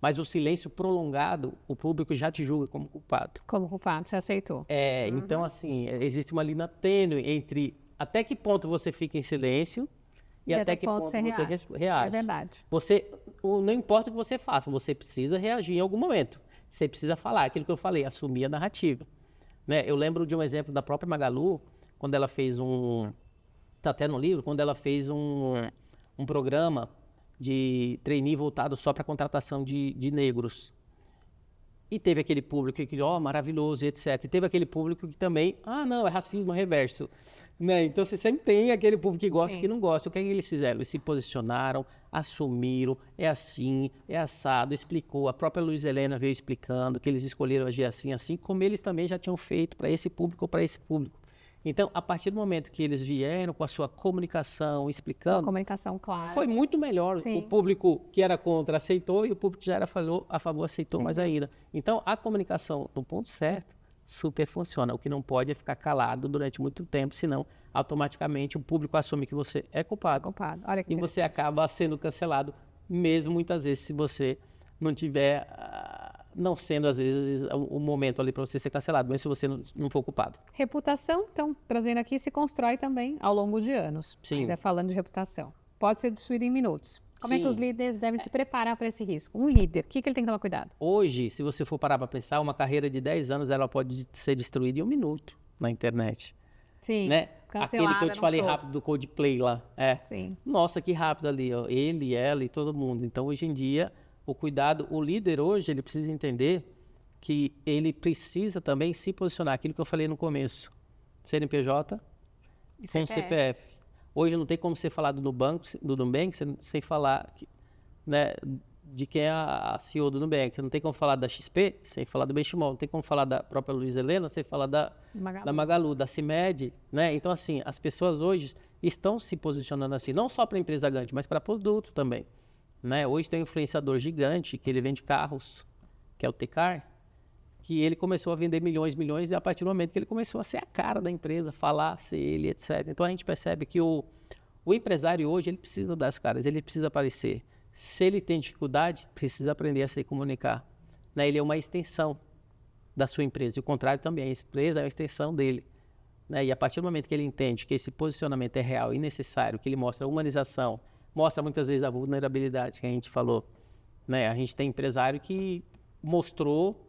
Mas o silêncio prolongado, o público já te julga como culpado. Como culpado, você aceitou. Então, assim, existe uma linha tênue entre até que ponto você fica em silêncio e até que ponto você reage. É verdade. Não importa o que você faça, você precisa reagir em algum momento. Você precisa falar, aquilo que eu falei, assumir a narrativa. Né? Eu lembro de um exemplo da própria Magalu, quando ela fez está até no livro, quando ela fez um programa de trainee voltado só para contratação de negros. E teve aquele público que, maravilhoso, etc. E teve aquele público que também, não, é racismo reverso. Né? Então, você sempre tem aquele público que gosta e que não gosta. O que eles fizeram? Eles se posicionaram, assumiram, é assim, é assado, explicou. A própria Luiz Helena veio explicando que eles escolheram agir assim, como eles também já tinham feito para esse público ou para esse público. Então, a partir do momento que eles vieram com a sua comunicação, Uma explicando, comunicação clara. foi muito melhor. Sim. O público que era contra aceitou e o público que já era a favor aceitou mais ainda. Então, a comunicação no ponto certo super funciona. O que não pode é ficar calado durante muito tempo, senão automaticamente o público assume que você é culpado. Culpado. Olha que E você acaba sendo cancelado, mesmo muitas vezes se você não tiver, não sendo às vezes o momento ali para você ser cancelado, mesmo se você não for culpado. Reputação, então, trazendo aqui, se constrói também ao longo de anos. Sim. Ainda falando de reputação. Pode ser destruída em minutos. Como é que Sim. os líderes devem se preparar para esse risco? Um líder, o que ele tem que tomar cuidado? Hoje, se você for parar para pensar, uma carreira de 10 anos ela pode ser destruída em 1 minuto na internet. Sim, Né? cancelada Aquele que eu te num falei show. rápido do Coldplay lá. Sim. Nossa, que rápido ali, ó. Ele, ela e todo mundo. Então, hoje em dia, o cuidado, o líder hoje, ele precisa entender que ele precisa também se posicionar. Aquilo que eu falei no começo. CNPJ com CPF. Hoje não tem como você falar do Nubank sem falar né, de quem é a CEO do Nubank. Não tem como falar da XP sem falar do Benchimol. Não tem como falar da própria Luiza Helena sem falar da Magalu, da CIMED. Né? Então, assim, as pessoas hoje estão se posicionando assim, não só para empresa grande, mas para produto também. Né? Hoje tem um influenciador gigante que ele vende carros, que é o Tecar, que ele começou a vender milhões, e a partir do momento que ele começou a ser a cara da empresa, falar, ser ele, etc. Então a gente percebe que o empresário hoje, ele precisa das caras, ele precisa aparecer. Se ele tem dificuldade, precisa aprender a se comunicar. Né? Ele é uma extensão da sua empresa, e o contrário também, a empresa é uma extensão dele. Né? E a partir do momento que ele entende que esse posicionamento é real e necessário, que ele mostra a humanização, mostra muitas vezes a vulnerabilidade que a gente falou. Né? A gente tem empresário que mostrou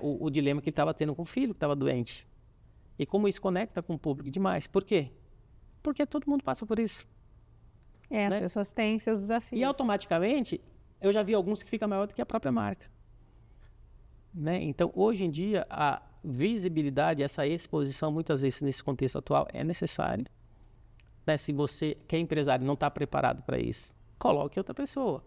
o dilema que ele estava tendo com o filho que estava doente. E como isso conecta com o público demais. Por quê? Porque todo mundo passa por isso. As né? pessoas têm seus desafios. E automaticamente, eu já vi alguns que ficam maior do que a própria marca. Né? Então, hoje em dia, a visibilidade, essa exposição, muitas vezes nesse contexto atual, é necessária. Né? Se você, que é empresário, não está preparado para isso, coloque outra pessoa.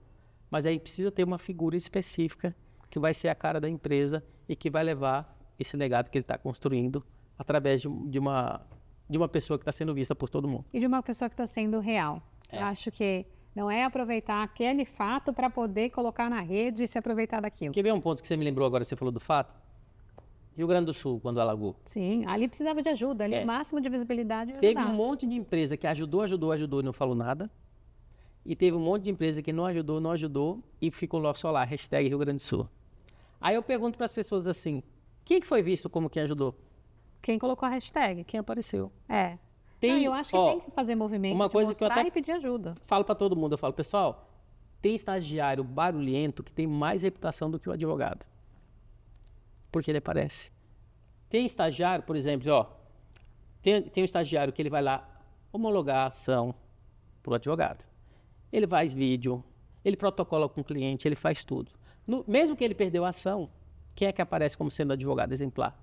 Mas aí precisa ter uma figura específica que vai ser a cara da empresa e que vai levar esse legado que ele está construindo através de uma pessoa que está sendo vista por todo mundo. E de uma pessoa que está sendo real. Eu acho que não é aproveitar aquele fato para poder colocar na rede e se aproveitar daquilo. Quer ver um ponto que você me lembrou agora, você falou do fato? Rio Grande do Sul, quando alagou. Sim, ali precisava de ajuda, ali o máximo de visibilidade e Teve ajudar. um monte de empresa que ajudou e não falou nada. E teve um monte de empresa que não ajudou e ficou lá só lá, hashtag Rio Grande do Sul. Aí eu pergunto para as pessoas assim, quem que foi visto como quem ajudou? Quem colocou a hashtag? Quem apareceu. Eu acho que tem que fazer movimento, uma coisa que eu até e pedir ajuda. Falo para todo mundo, eu falo, pessoal, tem estagiário barulhento que tem mais reputação do que o advogado. Porque ele aparece. Tem estagiário, por exemplo, tem um estagiário que ele vai lá homologar a ação para o advogado. Ele faz vídeo, ele protocola com o cliente, ele faz tudo. Mesmo que ele perdeu a ação, quem é que aparece como sendo advogado exemplar?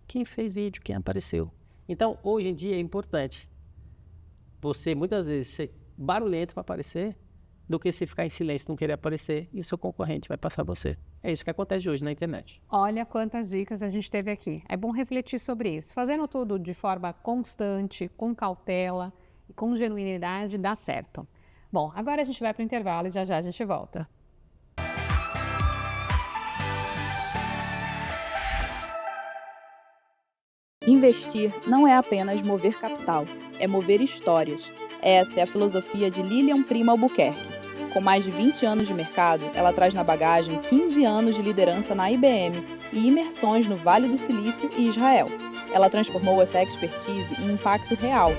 Quem fez vídeo, quem apareceu. Então, hoje em dia é importante você, muitas vezes, ser barulhento para aparecer do que se ficar em silêncio e não querer aparecer e o seu concorrente vai passar você. É isso que acontece hoje na internet. Olha quantas dicas a gente teve aqui. É bom refletir sobre isso. Fazendo tudo de forma constante, com cautela e com genuinidade, dá certo. Bom, agora a gente vai para o intervalo e já a gente volta. Investir não é apenas mover capital, é mover histórias. Essa é a filosofia de Lilian Primo Albuquerque. Com mais de 20 anos de mercado, ela traz na bagagem 15 anos de liderança na IBM e imersões no Vale do Silício e Israel. Ela transformou essa expertise em impacto real,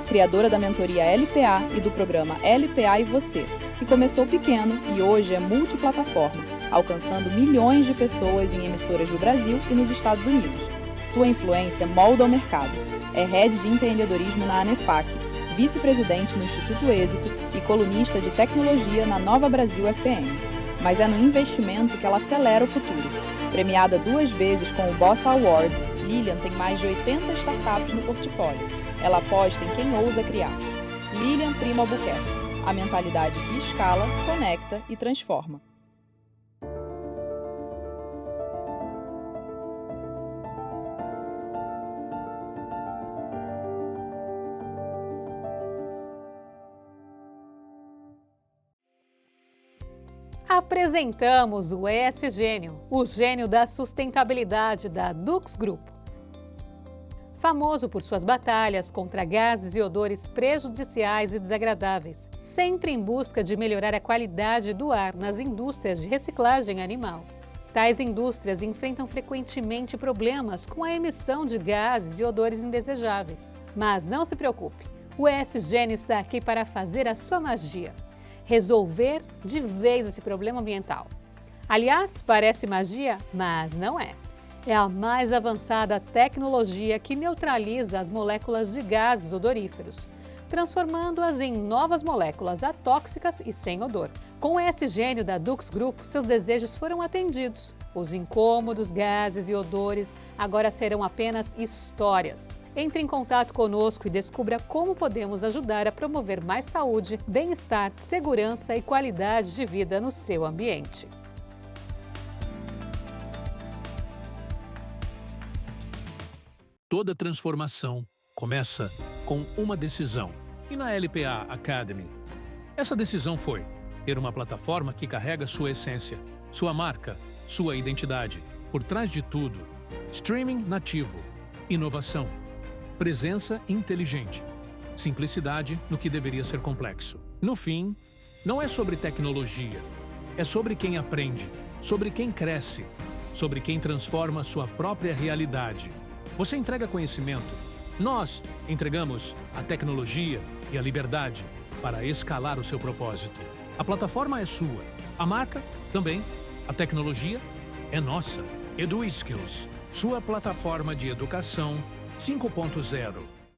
criadora da mentoria LPA e do programa LPA e Você, que começou pequeno e hoje é multiplataforma, alcançando milhões de pessoas em emissoras no Brasil e nos Estados Unidos. Sua influência molda o mercado. É head de empreendedorismo na ANEFAC, vice-presidente no Instituto Êxito e colunista de tecnologia na Nova Brasil FM. Mas é no investimento que ela acelera o futuro. Premiada 2 vezes com o Bossa Awards, Lilian tem mais de 80 startups no portfólio. Ela aposta em quem ousa criar. Lilian Primo Albuquerque. A mentalidade que escala, conecta e transforma. Apresentamos o ESGênio, o gênio da sustentabilidade da Dux Grupo. Famoso por suas batalhas contra gases e odores prejudiciais e desagradáveis, sempre em busca de melhorar a qualidade do ar nas indústrias de reciclagem animal. Tais indústrias enfrentam frequentemente problemas com a emissão de gases e odores indesejáveis. Mas não se preocupe, o ESGênio está aqui para fazer a sua magia, resolver de vez esse problema ambiental. Aliás, parece magia, mas não é. É a mais avançada tecnologia que neutraliza as moléculas de gases odoríferos, transformando-as em novas moléculas atóxicas e sem odor. Com o ESGênio da Dux Grupo, seus desejos foram atendidos. Os incômodos, gases e odores agora serão apenas histórias. Entre em contato conosco e descubra como podemos ajudar a promover mais saúde, bem-estar, segurança e qualidade de vida no seu ambiente. Toda transformação começa com uma decisão. E na LPA Academy, essa decisão foi ter uma plataforma que carrega sua essência, sua marca, sua identidade. Por trás de tudo, streaming nativo, inovação, presença inteligente, simplicidade no que deveria ser complexo. No fim, não é sobre tecnologia, é sobre quem aprende, sobre quem cresce, sobre quem transforma sua própria realidade. Você entrega conhecimento. Nós entregamos a tecnologia e a liberdade para escalar o seu propósito. A plataforma é sua, a marca também, a tecnologia é nossa. EduSkills, sua plataforma de educação 5.0.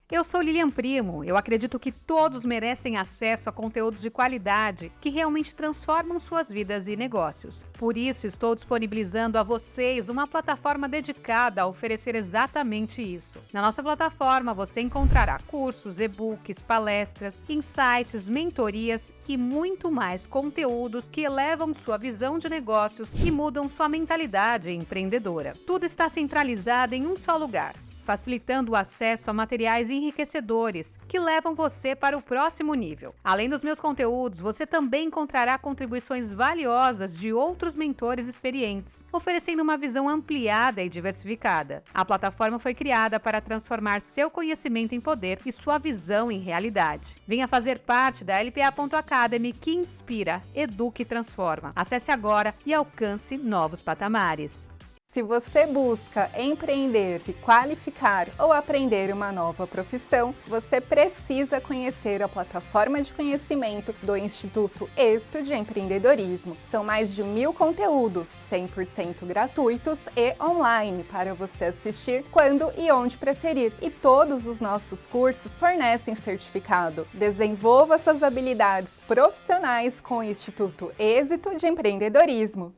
Eu sou Lilian Primo. Eu acredito que todos merecem acesso a conteúdos de qualidade que realmente transformam suas vidas e negócios. Por isso, estou disponibilizando a vocês uma plataforma dedicada a oferecer exatamente isso. Na nossa plataforma, você encontrará cursos, e-books, palestras, insights, mentorias e muito mais conteúdos que elevam sua visão de negócios e mudam sua mentalidade empreendedora. Tudo está centralizado em um só lugar, facilitando o acesso a materiais enriquecedores que levam você para o próximo nível. Além dos meus conteúdos, você também encontrará contribuições valiosas de outros mentores experientes, oferecendo uma visão ampliada e diversificada. A plataforma foi criada para transformar seu conhecimento em poder e sua visão em realidade. Venha fazer parte da LPA.Academy, que inspira, educa e transforma. Acesse agora e alcance novos patamares. Se você busca empreender, se qualificar ou aprender uma nova profissão, você precisa conhecer a plataforma de conhecimento do Instituto Êxito de Empreendedorismo. São mais de 1000 conteúdos, 100% gratuitos e online, para você assistir quando e onde preferir. E todos os nossos cursos fornecem certificado. Desenvolva suas habilidades profissionais com o Instituto Êxito de Empreendedorismo.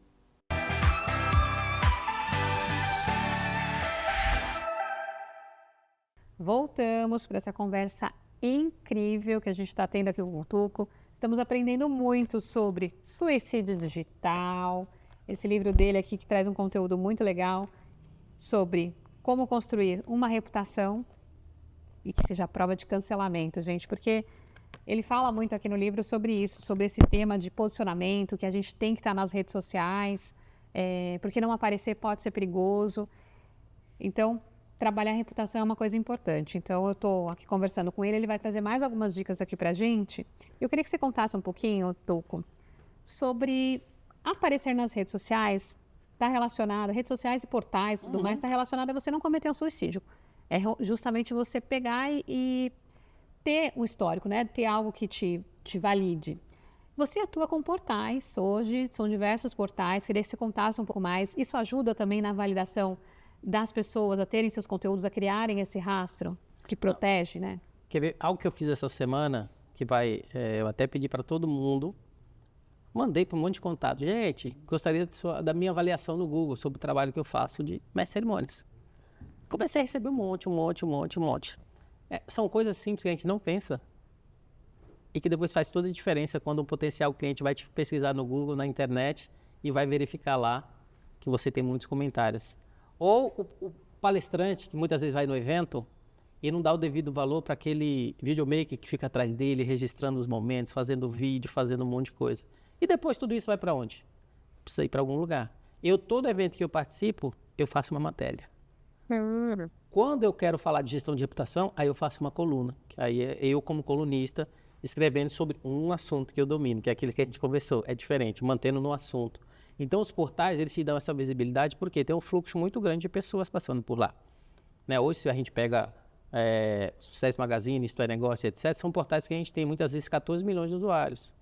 Voltamos para essa conversa incrível que a gente está tendo aqui com o Tuco. Estamos aprendendo muito sobre suicídio digital. Esse livro dele aqui que traz um conteúdo muito legal sobre como construir uma reputação e que seja prova de cancelamento, gente, porque ele fala muito aqui no livro sobre isso, sobre esse tema de posicionamento, que a gente tem que estar nas redes sociais, porque não aparecer pode ser perigoso. Então, trabalhar a reputação é uma coisa importante. Então, eu estou aqui conversando com ele, ele vai trazer mais algumas dicas aqui para a gente. Eu queria que você contasse um pouquinho, Tuco, sobre aparecer nas redes sociais, está relacionado, redes sociais e portais, tudo mais, está relacionado a você não cometer um suicídio. É justamente você pegar e ter um histórico, né? Ter algo que te valide. Você atua com portais hoje, são diversos portais, queria que você contasse um pouco mais. Isso ajuda também na validação das pessoas a terem seus conteúdos, a criarem esse rastro que protege, né? Quer ver? Algo que eu fiz essa semana, que eu até pedi para todo mundo, mandei para um monte de contato. Gente, gostaria da minha avaliação no Google sobre o trabalho que eu faço de mestre de cerimônias. Comecei a receber um monte. São coisas simples que a gente não pensa e que depois faz toda a diferença quando um potencial cliente vai te pesquisar no Google, na internet e vai verificar lá que você tem muitos comentários. Ou o palestrante, que muitas vezes vai no evento e não dá o devido valor para aquele videomaker que fica atrás dele, registrando os momentos, fazendo vídeo, fazendo um monte de coisa. E depois tudo isso vai para onde? Precisa ir para algum lugar. Todo evento que eu participo, eu faço uma matéria. Quando eu quero falar de gestão de reputação, aí eu faço uma coluna. Que aí é eu, como colunista, escrevendo sobre um assunto que eu domino, que é aquilo que a gente conversou. É diferente, mantendo no assunto. Então, os portais, eles te dão essa visibilidade porque tem um fluxo muito grande de pessoas passando por lá. Né? Hoje, se a gente pega Sucesso Magazine, Isto é Negócio, etc., são portais que a gente tem muitas vezes 14 milhões de usuários.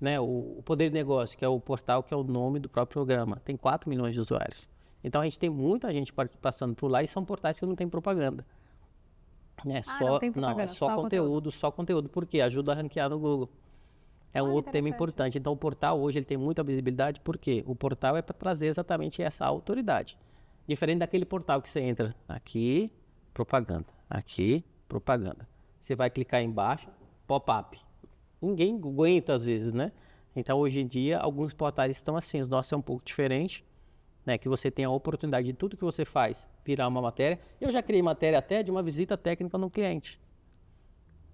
Né? O Poder de Negócio, que é o portal que é o nome do próprio programa, tem 4 milhões de usuários. Então, a gente tem muita gente passando por lá e são portais que não tem propaganda. Não, é só conteúdo, porque ajuda a ranquear no Google. É um outro tema importante. Então, o portal hoje ele tem muita visibilidade, porque o portal é para trazer exatamente essa autoridade. Diferente daquele portal que você entra aqui, propaganda, aqui, propaganda. Você vai clicar embaixo, pop-up. Ninguém aguenta às vezes, né? Então, hoje em dia, alguns portais estão assim. Os nossos é um pouco diferente, né? Que você tem a oportunidade de tudo que você faz virar uma matéria. Eu já criei matéria até de uma visita técnica no cliente.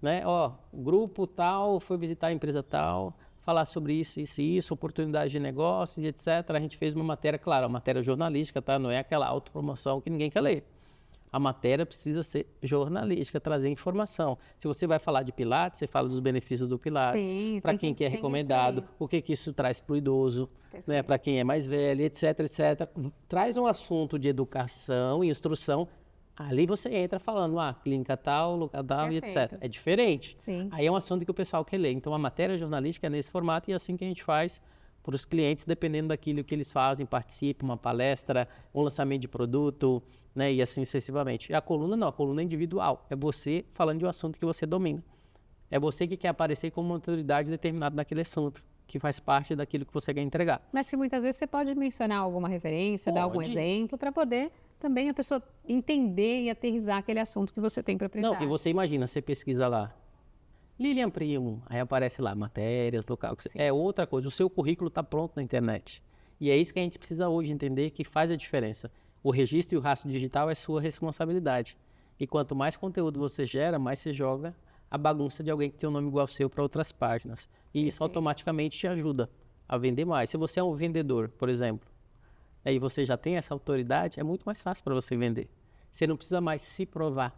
Né? O grupo tal foi visitar a empresa tal, falar sobre isso, oportunidades de negócios, etc. A gente fez uma matéria, claro, uma matéria jornalística, tá? Não é aquela autopromoção que ninguém quer ler. A matéria precisa ser jornalística, trazer informação. Se você vai falar de Pilates, você fala dos benefícios do Pilates, para quem que é recomendado, o que isso traz para o idoso, né? Para quem é mais velho, etc, etc. Traz um assunto de educação e instrução. Ali você entra falando, clínica tal, lugar tal, e etc. É diferente. Sim. Aí é um assunto que o pessoal quer ler. Então, a matéria jornalística é nesse formato e é assim que a gente faz para os clientes, dependendo daquilo que eles fazem, participam, uma palestra, um lançamento de produto, né, e assim sucessivamente. E a coluna não, a coluna é individual. É você falando de um assunto que você domina. É você que quer aparecer como uma autoridade determinada naquele assunto, que faz parte daquilo que você quer entregar. Mas que muitas vezes você pode mencionar alguma referência, dar algum exemplo, para poder também a pessoa entender e aterrissar aquele assunto que você tem para apresentar. Não, e você imagina, você pesquisa lá, Lilian Primo, aí aparece lá, matérias, local. É outra coisa, o seu currículo está pronto na internet. E é isso que a gente precisa hoje entender, que faz a diferença. O registro e o rastro digital é sua responsabilidade. E quanto mais conteúdo você gera, mais você joga a bagunça de alguém que tem um nome igual ao seu para outras páginas. E isso automaticamente te ajuda a vender mais. Se você é um vendedor, por exemplo, aí você já tem essa autoridade, é muito mais fácil para você vender. Você não precisa mais se provar.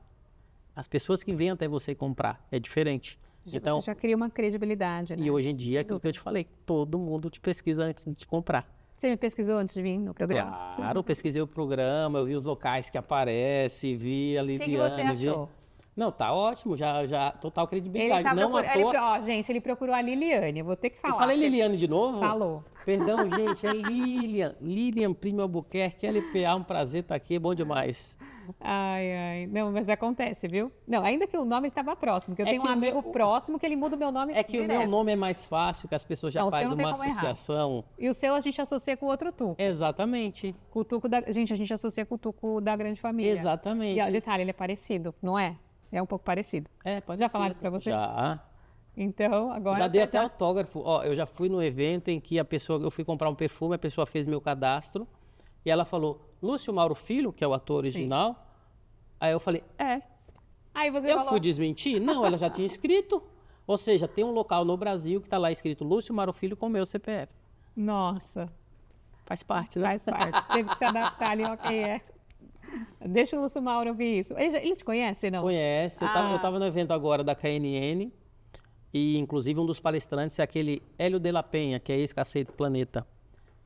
As pessoas que vêm até você comprar, é diferente. Então, você já cria uma credibilidade, né? E hoje em dia, é aquilo que eu te falei, todo mundo te pesquisa antes de te comprar. Você me pesquisou antes de vir no programa? Claro, eu pesquisei o programa, eu vi os locais que aparecem, vi a Liliane. O que você achou? Não, tá ótimo, já total credibilidade. Gente, ele procurou a Liliane, eu vou ter que falar. Eu falei Liliane de novo? Falou. Perdão, gente, é Lilian Primo Albuquerque, LPA, um prazer estar aqui, é bom demais. Ai, não, mas acontece, viu? Não, ainda que o nome estava próximo, porque eu tenho um amigo próximo que ele muda o meu nome É que direto. O meu nome é mais fácil, que as pessoas já fazem uma associação. E o seu a gente associa com o outro Tuco. Exatamente. Com o Tuco Gente, a gente associa com o Tuco da Grande Família. Exatamente. E, detalhe, ele é parecido, não é? É um pouco parecido. Pode já ser. falaram isso pra você? Já. Então, agora... Já dei até autógrafo. Eu já fui no evento em que eu fui comprar um perfume, a pessoa fez meu cadastro e ela falou, Lúcio Mauro Filho, que é o ator original. Sim. Aí eu falei, Aí você falou... fui desmentir? Não, ela já tinha escrito. Ou seja, tem um local no Brasil que está lá escrito Lúcio Mauro Filho com o meu CPF. Nossa. Faz parte, né? Faz parte. Teve que se adaptar ali, ok, Deixa o Lúcio Mauro ouvir isso. Ele te conhece, não? Conhece. Eu estava no evento agora da KNN e, inclusive, um dos palestrantes é aquele Hélio de la Penha, que é ex-Cacete do Planeta.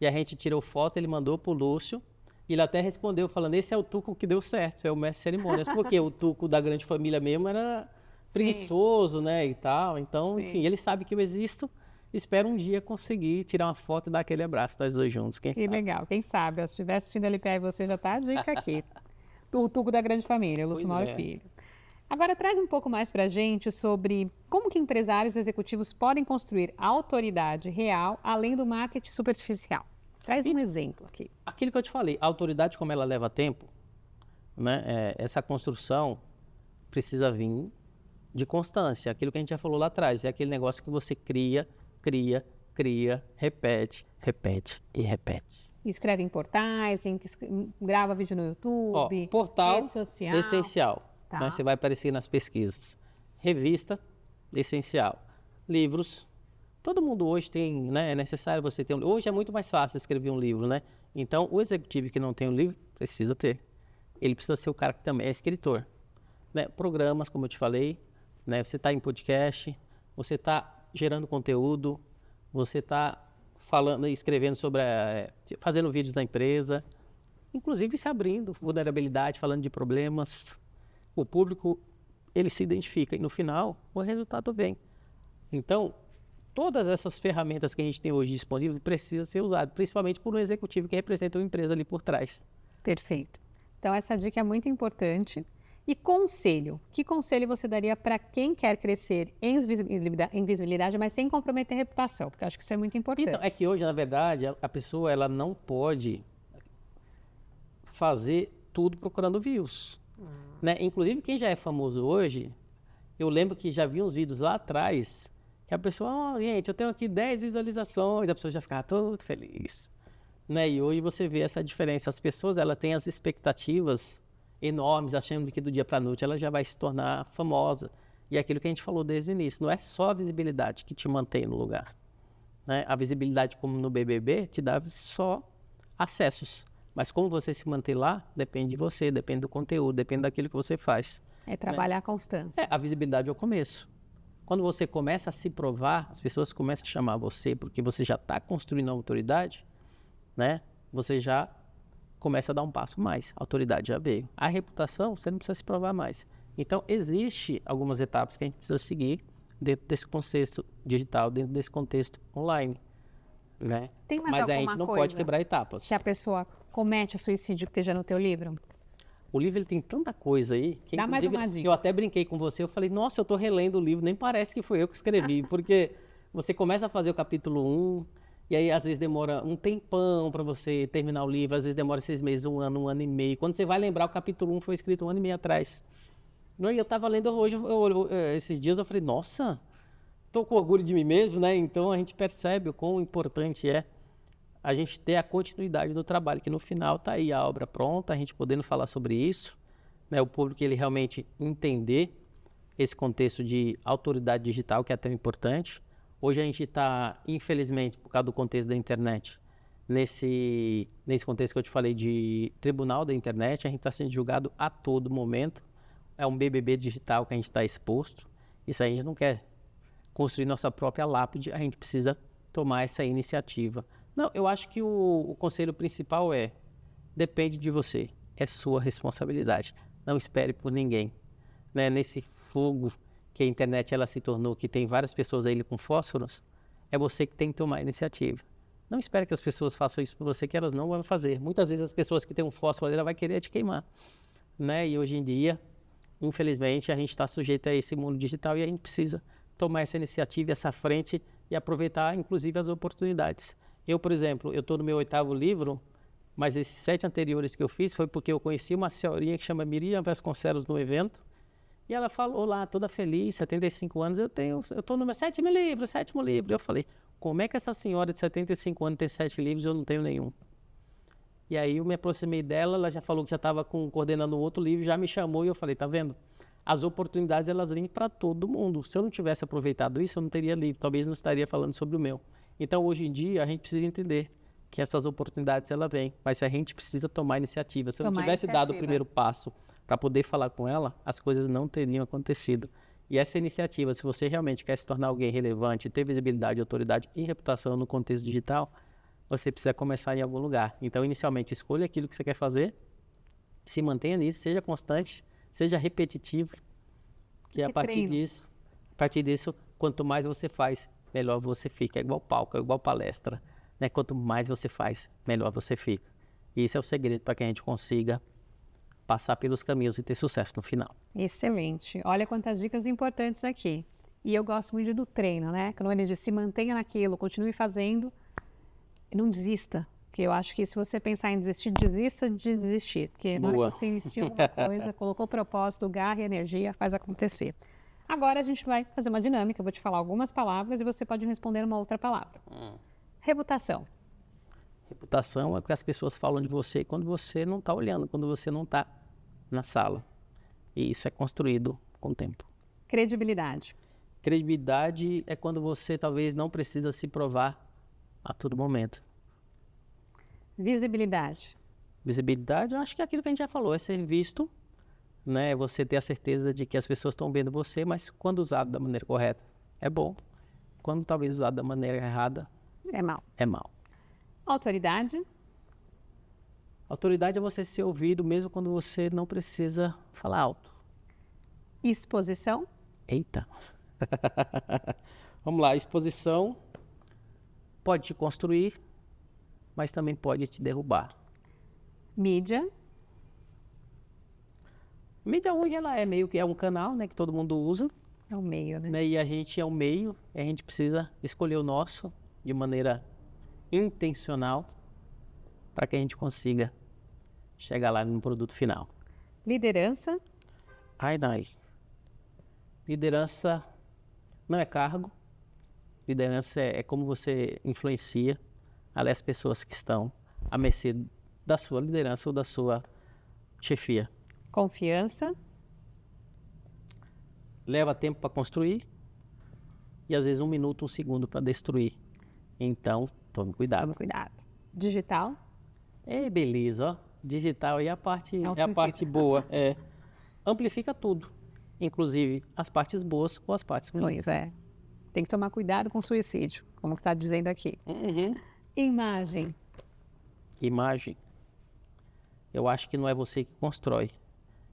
E a gente tirou foto, ele mandou pro Lúcio e ele até respondeu falando, esse é o Tuco que deu certo, é o mestre de cerimônias. Porque o Tuco da Grande Família mesmo era preguiçoso, né, e tal. Então, enfim, ele sabe que eu existo. Espero um dia conseguir tirar uma foto e dar aquele abraço, nós dois juntos, quem sabe. Que legal, quem sabe. Se estiver assistindo a LPA e você já tá a dica aqui. O Tuco da Grande Família, Lúcio Mauro Filho. Agora, traz um pouco mais pra gente sobre como que empresários executivos podem construir autoridade real, além do marketing superficial. Traz um exemplo aqui. Aquilo que eu te falei, a autoridade, como ela leva tempo, né, essa construção precisa vir de constância. Aquilo que a gente já falou lá atrás, é aquele negócio que você cria, repete e repete. Escreve em portais, grava vídeo no YouTube, portal rede social. Essencial. Tá. Né? Você vai aparecer nas pesquisas. Revista, essencial. Livros, Todo mundo hoje tem, né, é necessário você ter um livro. Hoje é muito mais fácil escrever um livro, né? Então, o executivo que não tem um livro, precisa ter. Ele precisa ser o cara que também é escritor. Né? Programas, como eu te falei, né? Você está em podcast, você está gerando conteúdo, você está falando, escrevendo sobre, fazendo vídeos da empresa, inclusive se abrindo, vulnerabilidade, falando de problemas. O público, ele se identifica e no final o resultado vem. Então, todas essas ferramentas que a gente tem hoje disponíveis precisam ser usadas, principalmente por um executivo que representa uma empresa ali por trás. Perfeito. Então, essa dica é muito importante. E conselho? Que conselho você daria para quem quer crescer em visibilidade, mas sem comprometer a reputação? Porque eu acho que isso é muito importante. Então, é que hoje, na verdade, a pessoa ela não pode fazer tudo procurando views. Né? Inclusive, quem já é famoso hoje, eu lembro que já vi uns vídeos lá atrás que a pessoa, gente, eu tenho aqui 10 visualizações, a pessoa já ficava toda feliz. Né? E hoje você vê essa diferença. As pessoas elas têm as expectativas enormes, achando que do dia para a noite ela já vai se tornar famosa. E é aquilo que a gente falou desde o início, não é só a visibilidade que te mantém no lugar. Né? A visibilidade, como no BBB, te dá só acessos. Mas como você se manter lá, depende de você, depende do conteúdo, depende daquilo que você faz. É trabalhar a constância. A visibilidade é o começo. Quando você começa a se provar, as pessoas começam a chamar você, porque você já está construindo a autoridade, né? Você já começa a dar um passo mais. A autoridade já veio. A reputação, você não precisa se provar mais. Então, existe algumas etapas que a gente precisa seguir dentro desse contexto digital, dentro desse contexto online. Né? Tem mais Mas a alguma gente não coisa pode quebrar etapas. Se a pessoa comete suicídio que esteja no teu livro? O livro ele tem tanta coisa aí que, Dá mais uma dica. Eu até brinquei com você, eu falei, nossa, eu estou relendo o livro, nem parece que foi eu que escrevi, porque você começa a fazer o capítulo 1, e aí às vezes demora um tempão para você terminar o livro, às vezes demora 6 meses, um ano e meio. Quando você vai lembrar, o capítulo 1 foi escrito 1 ano e meio atrás. E eu estava lendo hoje, esses dias, eu falei, nossa, estou com orgulho de mim mesmo, né? Então a gente percebe o quão importante é a gente ter a continuidade do trabalho, que no final está aí a obra pronta, a gente podendo falar sobre isso, né? O público ele realmente entender esse contexto de autoridade digital, que é tão importante. Hoje a gente está, infelizmente, por causa do contexto da internet, nesse contexto que eu te falei de tribunal da internet, a gente está sendo julgado a todo momento. É um BBB digital que a gente está exposto. Isso aí a gente não quer construir nossa própria lápide, a gente precisa tomar essa iniciativa. Não, eu acho que o conselho principal depende de você, é sua responsabilidade. Não espere por ninguém. Né? Nesse fogo que a internet ela se tornou, que tem várias pessoas aí com fósforos, é você que tem que tomar a iniciativa. Não espere que as pessoas façam isso por você, que elas não vão fazer. Muitas vezes as pessoas que têm um fósforo, ela vai querer te queimar. Né? E hoje em dia, infelizmente, a gente está sujeito a esse mundo digital e a gente precisa tomar essa iniciativa, essa frente e aproveitar, inclusive, as oportunidades. Eu, por exemplo, eu estou no meu 8º livro, mas esses 7 anteriores que eu fiz foi porque eu conheci uma senhorinha que chama Miriam Vasconcelos no evento, e ela falou lá, toda feliz, 75 anos, eu estou no meu 7º livro. Eu falei, como é que essa senhora de 75 anos tem 7 livros e eu não tenho nenhum? E aí eu me aproximei dela, ela já falou que já estava coordenando um outro livro, já me chamou e eu falei, tá vendo? As oportunidades, elas vêm para todo mundo. Se eu não tivesse aproveitado isso, eu não teria livro, talvez não estaria falando sobre o meu. Então, hoje em dia, a gente precisa entender que essas oportunidades, ela vêm, mas a gente precisa tomar iniciativa. Se eu não tivesse dado o primeiro passo para poder falar com ela, as coisas não teriam acontecido. E essa iniciativa, se você realmente quer se tornar alguém relevante, ter visibilidade, autoridade e reputação no contexto digital, você precisa começar em algum lugar. Então, inicialmente, escolha aquilo que você quer fazer, se mantenha nisso, seja constante, seja repetitivo, que a partir disso, quanto mais você faz, melhor você fica. É igual palco, é igual palestra. Né? Quanto mais você faz, melhor você fica. E esse é o segredo para que a gente consiga passar pelos caminhos e ter sucesso no final. Excelente. Olha quantas dicas importantes aqui. E eu gosto muito do treino, né? Quando ele diz se mantenha naquilo, continue fazendo, e não desista. Porque eu acho que se você pensar em desistir, desista de desistir. Porque na hora que você insistiu em alguma coisa, colocou propósito, garra e energia, faz acontecer. Agora a gente vai fazer uma dinâmica, eu vou te falar algumas palavras e você pode responder uma outra palavra. Reputação. Reputação é o que as pessoas falam de você quando você não está olhando, quando você não está na sala. E isso é construído com o tempo. Credibilidade. Credibilidade é quando você talvez não precisa se provar a todo momento. Visibilidade. Visibilidade, eu acho que é aquilo que a gente já falou, é ser visto, né? Você ter a certeza de que as pessoas estão vendo você, mas quando usado da maneira correta, é bom. Quando talvez usado da maneira errada, É mal. é mal. Autoridade. Autoridade é você ser ouvido mesmo quando você não precisa falar alto. Exposição. Eita! Vamos lá, exposição pode te construir, mas também pode te derrubar. Mídia. Mídia hoje ela é meio que é um canal, né, que todo mundo usa, É o meio, né? né, e a gente é um meio, e a gente precisa escolher o nosso de maneira intencional para que a gente consiga chegar lá no produto final. Liderança. Ai, liderança não é cargo, liderança é como você influencia as pessoas que estão à mercê da sua liderança ou da sua chefia. Confiança. Leva tempo para construir e às vezes 1 minuto, 1 segundo para destruir. Então, tome cuidado. Tome cuidado. Digital. É beleza, ó. Digital aí é a parte suicida. boa. É. Amplifica tudo, inclusive as partes boas ou as partes ruins. Pois é. Tem que tomar cuidado com suicídio, como está dizendo aqui. Uhum. Imagem. Imagem. Eu acho que não é você que constrói.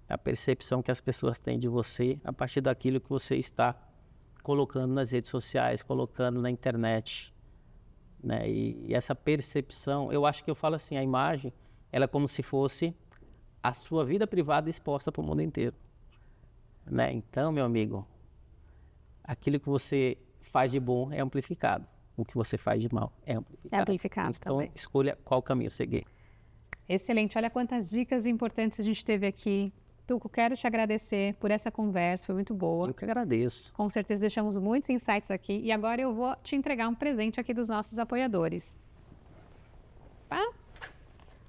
É a percepção que as pessoas têm de você a partir daquilo que você está colocando nas redes sociais, colocando na internet, né? E essa percepção, eu acho que eu falo assim, a imagem, ela é como se fosse a sua vida privada exposta para o mundo inteiro, né? Então, meu amigo, aquilo que você faz de bom é amplificado. O que você faz de mal é amplificado. É amplificado então, também. escolha qual caminho seguir. Excelente. Olha quantas dicas importantes a gente teve aqui. Tuco, quero te agradecer por essa conversa, foi muito boa. Eu que agradeço. Com certeza deixamos muitos insights aqui. E agora eu vou te entregar um presente aqui dos nossos apoiadores. Tá?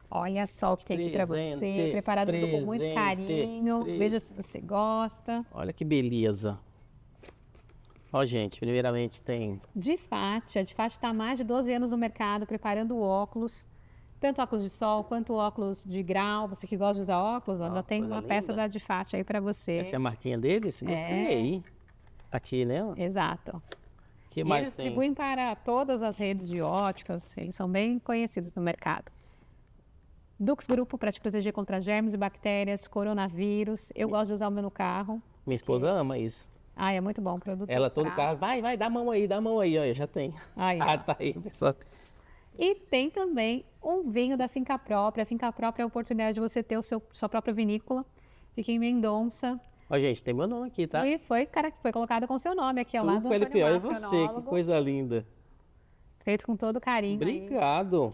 Olha só o que tem aqui para você. Presente, Preparado tudo com muito presente, carinho. Veja se você gosta. Olha que beleza. Ó, gente, primeiramente tem... De Fati. A De Fati está há mais de 12 anos no mercado, preparando óculos. Tanto óculos de sol quanto óculos de grau. Você que gosta de usar óculos, ó, já tem coisa uma peça linda. da De Fati aí para você. Essa é a marquinha deles? Gostei. Aqui, né? O Exato. que E mais eles tem? distribuem para todas as redes de óticas, eles são bem conhecidos no mercado. Dux Grupo para te proteger contra germes e bactérias, coronavírus. Eu gosto de usar o meu no carro. Minha esposa ama isso. Ah, é muito bom o produto. Ela todo prático. carro, vai, dá a mão aí, ó, eu já tenho. Aí, ó. Ah, tá aí, pessoal. E tem também um vinho da Finca Própria. A Finca Própria é a oportunidade de você ter sua própria vinícola. Fica em Mendonça. Ó, gente, tem meu nome aqui, tá? E foi colocado com seu nome aqui ao lado do Tuco Antônio LPO, é Máscara, você, que enólogo. coisa linda. Feito com todo carinho. aí. Obrigado.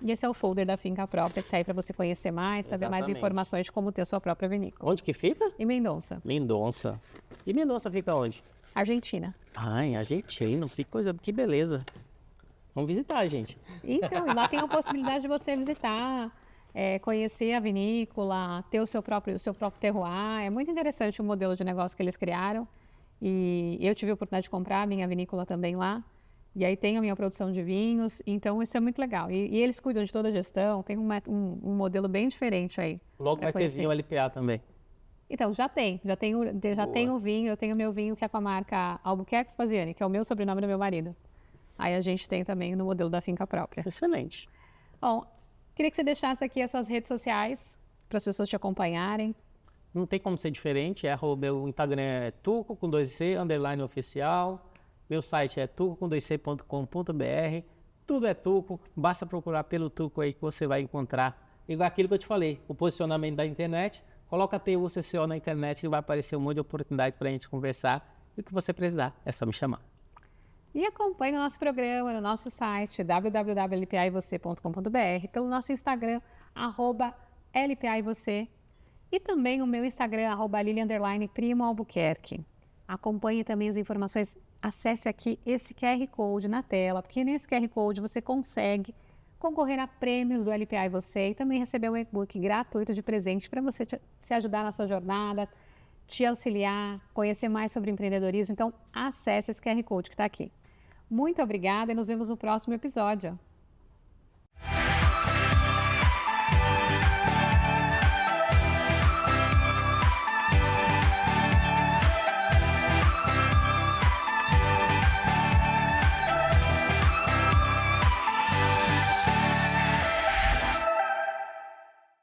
E esse é o folder da Finca Própria, que está aí para você conhecer mais, saber mais Exatamente. informações de como ter sua própria vinícola. Onde que fica? Em Mendonça, Mendonça. E Mendonça fica onde? Argentina. Ai, argentino, que coisa, que beleza. Vamos visitar, gente. Então, lá tem a possibilidade de você visitar, conhecer a vinícola, ter o seu próprio terroir. É muito interessante o modelo de negócio que eles criaram. E eu tive a oportunidade de comprar a minha vinícola também lá. E aí tem a minha produção de vinhos, então isso é muito legal. E eles cuidam de toda a gestão, tem um modelo bem diferente aí. Logo pra vai ter conhecer. vinho LPA também. Então, já tenho o vinho, eu tenho o meu vinho que é com a marca Albuquerque Spaziani, que é o meu sobrenome do meu marido. Aí a gente tem também no modelo da Finca Própria. Excelente. Bom, queria que você deixasse aqui as suas redes sociais, para as pessoas te acompanharem. Não tem como ser diferente, meu Instagram é tuco com 2C, _oficial. Meu site é tuco2c.com.br. Tudo é Tuco, basta procurar pelo Tuco aí que você vai encontrar. Igual aquilo que eu te falei, o posicionamento da internet. Coloca TUCCO na internet que vai aparecer um monte de oportunidade para a gente conversar. E o que você precisar, é só me chamar. E acompanhe o nosso programa no nosso site www.lpaivocê.com.br, pelo nosso Instagram, @lpaivocê, e também o meu Instagram, @Lili_Primo Albuquerque. Acompanhe também as informações, acesse aqui esse QR Code na tela, porque nesse QR Code você consegue concorrer a prêmios do LPA e você e também receber um e-book gratuito de presente para você se ajudar na sua jornada, te auxiliar, conhecer mais sobre empreendedorismo. Então, acesse esse QR Code que está aqui. Muito obrigada e nos vemos no próximo episódio.